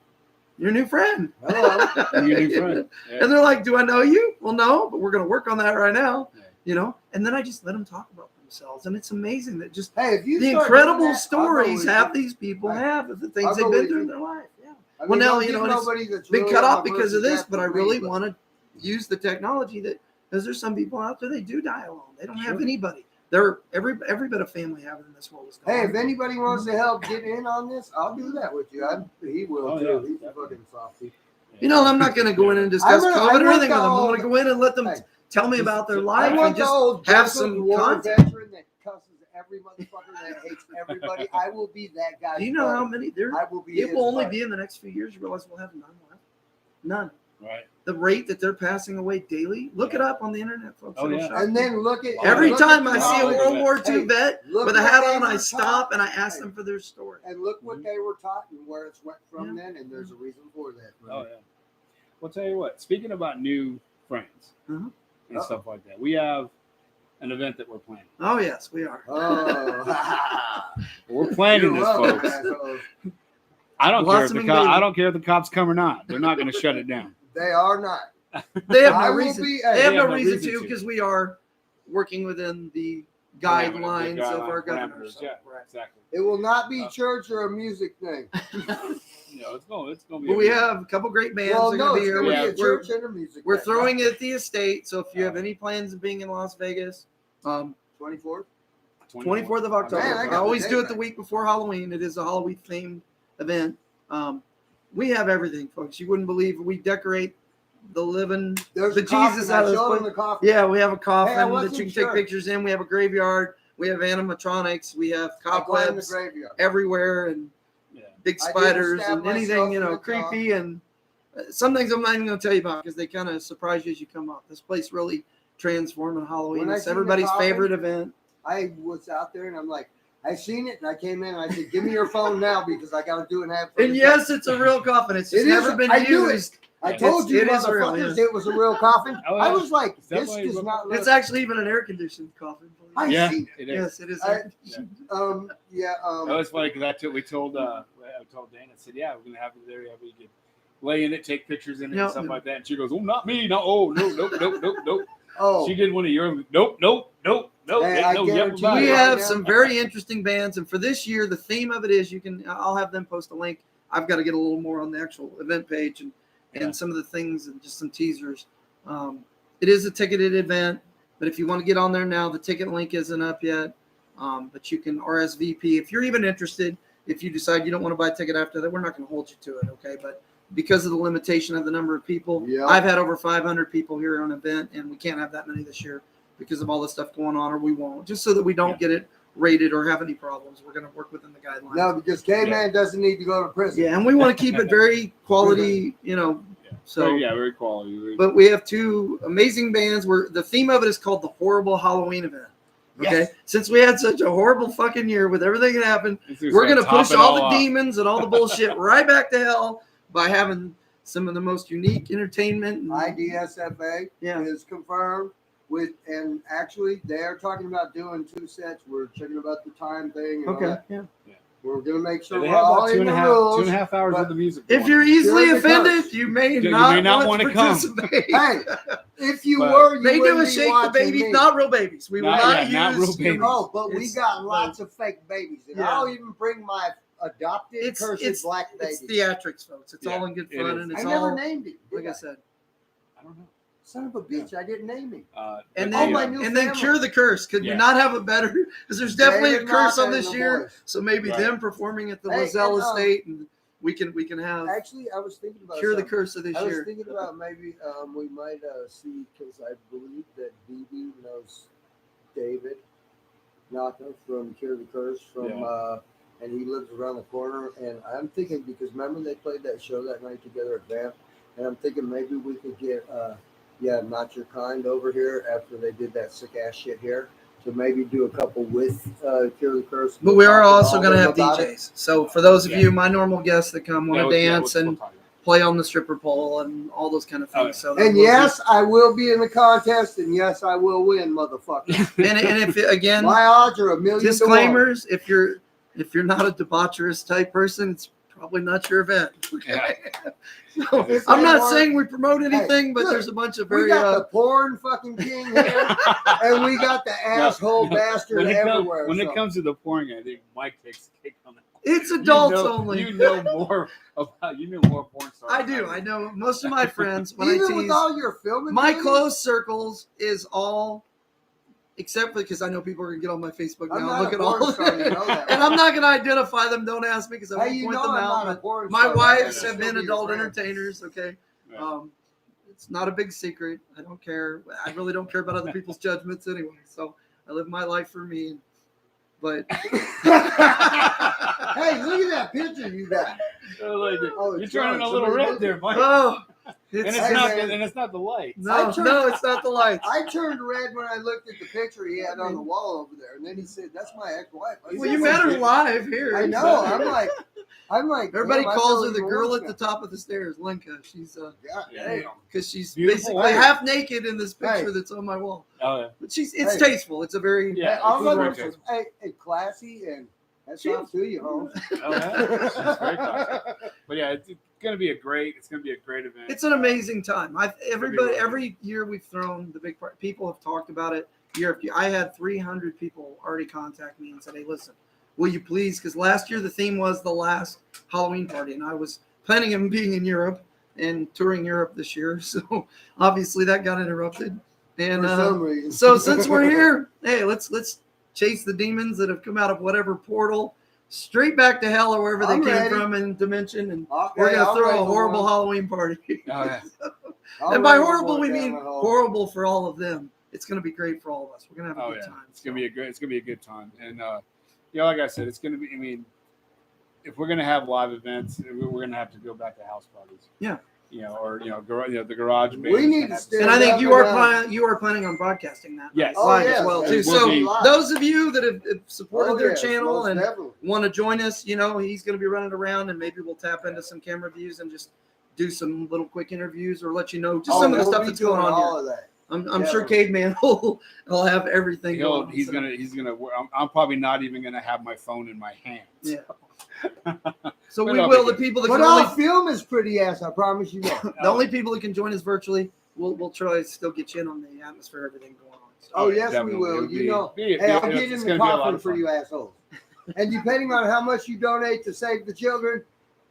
your new friend. Hello. Your new friend. Yeah. And they're like, do I know you? Well, no, but we're going to work on that right now. Yeah. You know, and then I just let them talk about themselves. And it's amazing that just Hey, if you the start incredible doing that, I'll go stories with half you. these people Right. have of the I'll things go they've been with through you. in their life. Yeah. I Well, mean, now, don't you give know, and it's nobody that's been really cut on off my because of mercy this, path but I for really me, want to use the technology that, because there's some people out there, they do die alone. They don't have Sure. anybody. They're every bit of family having in this world is gone. Hey, if anybody wants to help get in on this, I'll do that with you. He will Oh, too. yeah, He's a definitely. fucking softie. You know, I'm not going to go in and discuss I COVID or want anything with the them. I'm old- going to go in and let them Hey, tell me just- about their I life I and want the just old have Joseph some war content. veteran that cusses every motherfucker that hates everybody. I will be that guy. Do you know how many there? I will be. It his will only buddy. be in the next few years. You realize we'll have none left. None. Right. The rate that they're passing away daily. Look it up on the internet, folks. Oh, It'll yeah. shock And you. then look at Every look time at I see a Oh, World War hey, II vet look with a what hat they on, I were stop taught. and I ask Hey. them for their story. And look what they were taught and where it's went from Yeah. then, and there's a reason for that. Oh yeah. Well, tell you what. Speaking about new friends Mhm. and stuff like that, we have an event that we're planning. Oh yes, we are. Oh, We're planning You're this, welcome, folks. assholes. I don't care if Blossoming the baby. I don't care if the cops come or not. They're not going to shut it down. They are not. They have I no will reason. be- They have They no have no reason reason to to. because we are working within the The guidelines of our guideline governor. parameters, So, yeah, right. exactly. It will not be church or a music thing. You know, it's going to be. But we have a couple great bands. Well, that are no, going to it's be here. going to Yeah. be a church and a music We're thing. throwing it at the estate. So if you have Oh. any plans of being in Las Vegas, 24th. 24th of October. Man, I got I always the do date it the right. week before Halloween. It is a Halloween themed event. We have everything, folks. You wouldn't believe we decorate the living There's the a coffin. Jesus I out of this showed him place. the coffin. Yeah, we have a coffin Hey, I that wasn't you can sure. take pictures in. We have a graveyard. We have animatronics. We have I climbed the cobwebs graveyard. everywhere and Yeah. big I didn't spiders stab and anything, myself in the creepy. And some things I'm not even going to tell you about because they kind of surprise you as you come up. This place really transformed on Halloween. When I It's seen the everybody's coffin, favorite event. I was out there and I'm like, I seen it and I came in and I said, give me your phone now because I got to do an ad. for And the yes, it's a real coffin. It's just It is- never been I knew it. used. I Yeah. told you It is real, motherfuckers yeah. it was a real coffin. Oh, yeah. I was like, It's this definitely does real. not look. It's actually even an air conditioned coffin. I Yeah, see. it is. Yes, it is. I- Yeah. Yeah. That was funny because we told I told Dana, I said, yeah, we're gonna have it there. Yeah, we could lay in it, take pictures in it, Yep. and stuff like that. And she goes, oh, not me, no, oh, no, nope. Oh, She did one of your, nope. Hey, I Ain't no yep guarantee about We it. right have now. some very interesting bands, and for this year, the theme of it is I'll have them post a link. I've got to get a little more on the actual event page and Yeah. some of the things and just some teasers. It is a ticketed event, but if you want to get on there now, the ticket link isn't up yet. But you can RSVP if you're even interested. If you decide you don't want to buy a ticket after that, we're not going to hold you to it, okay? But because of the limitation of the number of people, Yeah. I've had over 500 people here on an event, and we can't have that many this year because of all the stuff going on, or we won't. Just so that we don't get it rated or have any problems, we're going to work within the guidelines. no, because K-Man doesn't need to go to prison. Yeah, and we want to keep it very quality, So, yeah, very quality. but we have two amazing bands. The theme of it is called the Horrible Halloween Event. Okay, Yes. since we had such a horrible fucking year with everything that happened, we're gonna push all the demons and all the bullshit right back to hell by having some of the most unique entertainment. And, IDSFA Yeah. is confirmed with, and actually they are talking about doing 2 sets. We're checking about the time thing. And all Okay, that. yeah. We're gonna make sure They we're have all about in the rules. 2.5 hours but of the music. If going. you're easily During the offended, curse. you may You not, may not want wanna to come. participate. Hey, if you But were, you They do wouldn't a be shake the watching babies, me. not real babies. We will Not- not yeah, not use real babies. Oh, but we It's- got lots of fake babies, and Yeah. I'll even bring my adopted cursed black It's baby. theatrics, folks. It's Yeah, all in good it fun, is. and I it's never all named him. like I said. I don't know. Son of a bitch, I didn't name him. And but then, my new and then family. cure the curse. Could Yeah. we not have a better? Because there's definitely a David curse Knox on and this the year. boys. So maybe Right. them performing at the Hey, Lozelle and, estate, and we can have Actually, I was thinking about cure the something. curse of this I was year. thinking about maybe we might see, because I believe that BB knows David Naka from Cure the Curse and he lives around the corner. And I'm thinking, because remember they played that show that night together at Vamp, and I'm thinking maybe we could get Not Your Kind over here after they did that sick ass shit here, to maybe do a couple with Cure the Curse. But we are Talk also all going to them have about it. DJs. So for those of Yeah. you, my normal guests that come, want to dance we'll and talk about it. play on the stripper pole and all those kind of things. Oh, yeah. So And we'll yes, I will be in the contest, and yes, I will win, motherfucker. and if again, My odds are 1,000,000 to 1. disclaimers: if you're not a debaucherous type person, it's probably not your event. Yeah. So, If I'm they not want- saying we promote anything, but look, there's a bunch of We very got the porn fucking king here, and we got the asshole no. bastard everywhere. When so. it comes to the pouring, I think Mike takes the cake on that. it's adults you know, only. You know more porn stars. I than do. I know most of my friends when Even I with tease. all your filming, My duties, close circles is all, except for because I know people are gonna get on my Facebook I'm now not and look a at all porn of star, them. you know that. And I'm not gonna identify them. Don't ask me because I Hey, won't you point know them I'm out. not a But porn my star. wives Yeah, have I'll been be your adult friend. entertainers. Okay, Yeah. it's not a big secret. I don't care. I really don't care about other people's judgments anyway. So I live my life for me. But Hey, look at that picture you got. Oh, it's you're turning John. a little Somebody red look there, at- Mike. oh, and it's, it's Hey, not. man. And it's not the lights. no, it's not the lights. I turned red when I looked at the picture he had on the wall over there, and then he said, "That's my ex-wife." I Well, said, you met her live here. I know. I'm like. Everybody damn, I calls feel her the even girl worse at the now. top of the stairs, Linka. She's God Yeah. damn. because she's Beautiful basically wife. half naked in this picture Hey. that's on my wall. Oh yeah. But it's Hey. tasteful. It's a very Yeah, Hey, I'll it's let very her. tasteful. Hey, classy, and that's She- off to you, Holmes. Oh yeah. She's very classy. But yeah, it's gonna be a great event. It's an amazing time. really Every year we've thrown the big part. People have talked about it year after year. I had 300 people already contact me and said, "Hey, listen, will you please?" Because last year the theme was the last Halloween party, and I was planning on being in Europe and touring Europe this year, so obviously that got interrupted. And For some reason. so since we're here, hey, let's chase the demons that have come out of whatever portal straight back to hell or wherever they I'm came ready. from in dimension, and Okay, we're gonna I'm throw ready a for horrible one. Halloween party. Oh yeah. I'm And by ready for horrible, one we down mean the hall. horrible for all of them. It's going to be great for all of us. We're going to have a Oh good yeah. time. It's gonna be a good time. And like I said, it's gonna be. I mean, if we're gonna have live events, we're gonna have to go back to house parties. Yeah. Or the garage band. We need to stand And I think up you are down. planning on broadcasting that Yes. live Oh, as yeah. well It too. will So be live. those of you that have supported Oh, their yes, channel most and definitely. want to join us, he's going to be running around, and maybe we'll tap into some camera views and just do some little quick interviews or let you know just some of the we'll stuff be that's going doing on all here. of that. I'm sure Caveman will have everything going on. He's so. gonna. I'm probably not even gonna have my phone in my hand. Yeah. So But we I'll will. be The people that But can our only film is pretty ass, I promise you that. the only people that can join us virtually, we'll try to still get you in on the atmosphere, everything going on. So, Oh, yes, definitely. we will. It'll You be- know, be- hey, I'll it's- get it's in gonna the be a lot coffin of for fun. you assholes. And depending on how much you donate to save the children,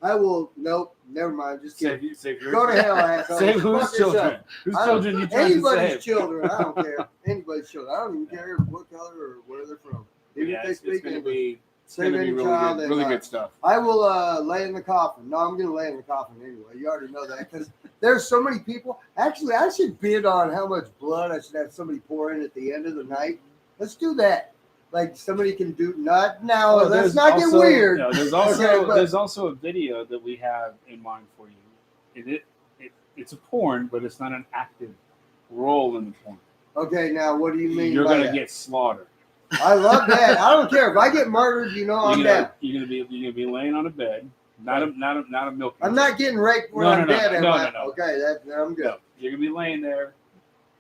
I will. Nope, never mind. Just kidding. Save yours. Go to hell, assholes. Save whose Fuck children? yourself. Whose I don't- children you trying to Anybody's save? children. I don't care. Anybody's children. I don't even care what color or where they're from. Even Yeah, if it's they speak gonna English. be Save any really child good, they really like. good stuff. I will lay in the coffin. No, I'm going to lay in the coffin anyway. You already know that because there's so many people. Actually, I should bid on how much blood I should have somebody pour in at the end of the night. Let's do that. Like somebody can do not now. Let's there's not get also- weird. No, there's Okay, but- there's also a video that we have in mind for you. It's a porn, but it's not an active role in the porn. Okay, now what do you mean? You're by gonna that? get slaughtered. I love that. I don't care if I get murdered. You know, I'm down. You're gonna be laying on a bed, not a milk. I'm not getting raped when No, I'm no, dead. no, am no, I? no. Okay, I'm good. No, you're gonna be laying there.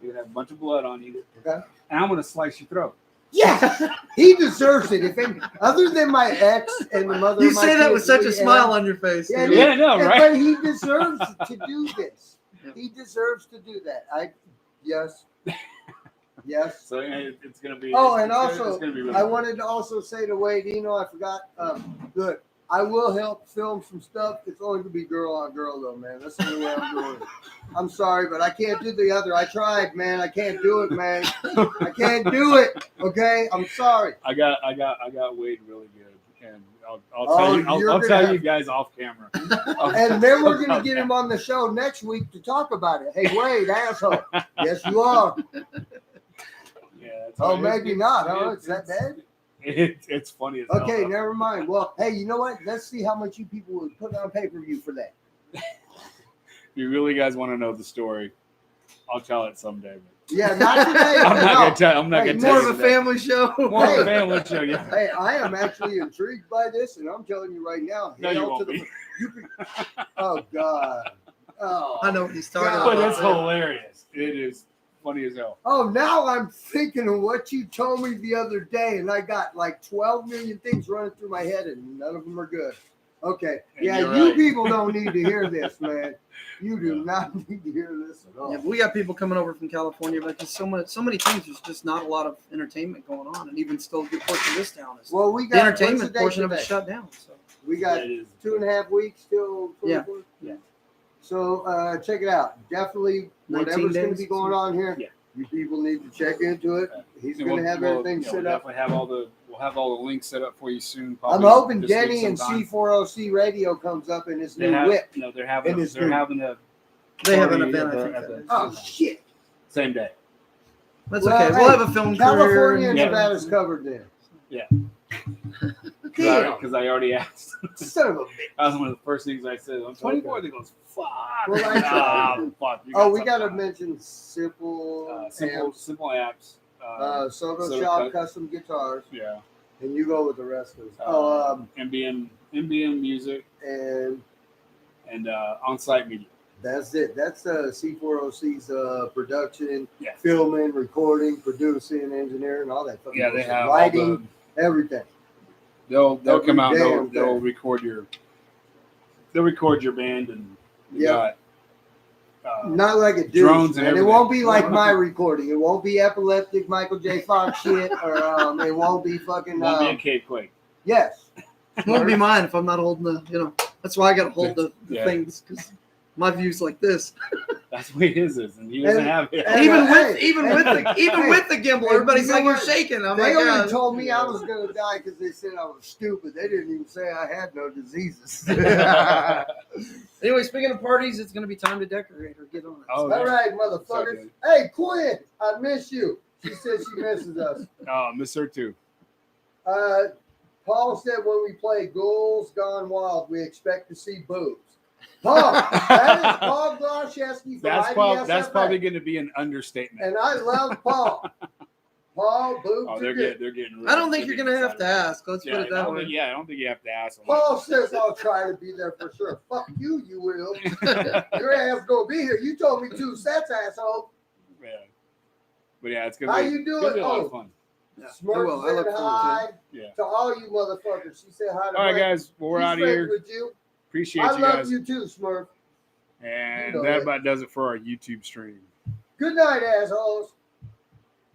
You're gonna have a bunch of blood on you, Okay. and I'm gonna slice your throat. Yeah, he deserves it. If any, other than my ex and the mother, you of my say that kids, with such a we smile have- on your face. Yeah, dude. Yeah, I know, right? But he deserves to do this. Yeah. He deserves to do that. Yes. So it's gonna be. Oh, and it's also, gonna be really I good. wanted to also say to Wade, I forgot. Look, I will help film some stuff. It's only gonna be girl on girl though, man. That's the only way I'm doing it. I'm sorry, but I can't do the other. I tried, man. I can't do it, man. I can't do it. Okay, I'm sorry. I got Wade really good, and I'll Oh, tell you. you're I'll gonna tell have- you guys off camera. And then we're gonna get him on the show next week to talk about it. Hey, Wade, asshole. Yes, you are. Yeah. Oh, maybe not. Huh? It's that bad. It's funny as hell. Okay, though. never mind. Well, hey, you know what? Let's see how much you people would put on pay-per-view for that. If you really guys want to know the story, I'll tell it someday. Yeah, not today. I'm not no. gonna tell. I'm not Hey, gonna tell More you of a today. family show. More of Hey. a family show. Yeah. Hey, I am actually intrigued by this, and I'm telling you right now. No, you hell won't to the- be. you can, oh God. Oh. I know what he's talking God. But about. it's hilarious. It is funny as hell. Oh, now I'm thinking of what you told me the other day, and I got like 12 million things running through my head, and none of them are good. Okay. And Yeah, you're you right. people don't need to hear this, man. You do not need to hear this at all. Yeah, but we got people coming over from California, but just so many things. There's just not a lot of entertainment going on, and even still, a good portion of this town is Well, we the got entertainment what's the date portion of it today? shut down. So We got It is. 2.5 weeks till 24? Yeah. So check it out. Definitely 19 whatever's going to days. be going on here, Yeah. you people need to check into it. He's going to have everything we'll set up. definitely have we'll have all the links set up for you soon. I'm probably hoping this week Denny and sometime. C4OC Radio comes up in his They new have, whip. no, they're And having it's they're new. having a they have an party event. at I the- think at that the- is. Oh, shit. same day. That's Well, okay. hey, We'll have a film California career. and Yeah. Nevada's covered then. Yeah. Damn. Because I already asked. Son of a bitch. That was one of the first things I said. I'm 24. They goes, fuck. Well, I tried. Fuck. You Oh, we something got to on. mention simple, Simple apps. Soto Soto Shop Cut. Custom Guitars, Yeah. and you go with the rest of us. MBM Music And and On-Site Media. that's it. That's C4OC's production, Yeah. filming, recording, producing, engineering, all that. fucking Yeah, they bullshit. have lighting, all everything. they'll Every come out and damn they'll thing. record your band and we Yeah. got Not like a drones dude, and and it everything. won't be like my recording. It won't be epileptic Michael J. Fox shit, or it won't be fucking. won't be a cave quake. Yes. It won't be mine if I'm not holding the. That's why I got to hold the Yeah. things because my view's like this. That's the way his is, and he doesn't And- have it. and- even hey, with the gimbal, and everybody's you like know you're what? shaking. I'm They like, only yeah. told me I was gonna die because they said I was stupid. They didn't even say I had no diseases. Anyway, speaking of parties, it's gonna be time to decorate or get on it. Oh, All right, Okay. motherfuckers. Hey, Quinn, I miss you. She said she misses us. Oh, miss her too. Paul said when we play Ghouls Gone Wild, we expect to see boobs. Paul, that is Paul Gloszewski from IDSFA. That's probably going to be an understatement. And I love Paul. Paul, boobs Oh, are they're good. getting. I don't think you're gonna have to ask. Let's Yeah, put it that way. I don't think you have to ask. them. Paul says I'll try to be there for sure. Fuck you, you will. Your ass gonna be here. You told me 2 sets, asshole. Yeah. But yeah, it's gonna How be. you doing? Gonna be a lot Oh. of fun. Yeah. I Smurf will. I said look forward to hi Yeah. to all you motherfuckers. She said hi to All right, Mike. guys. Well, we're She's out of friends here. with you. Appreciate I you love guys. you too, Smurf. And You know that it. about does it for our YouTube stream. Good night, assholes.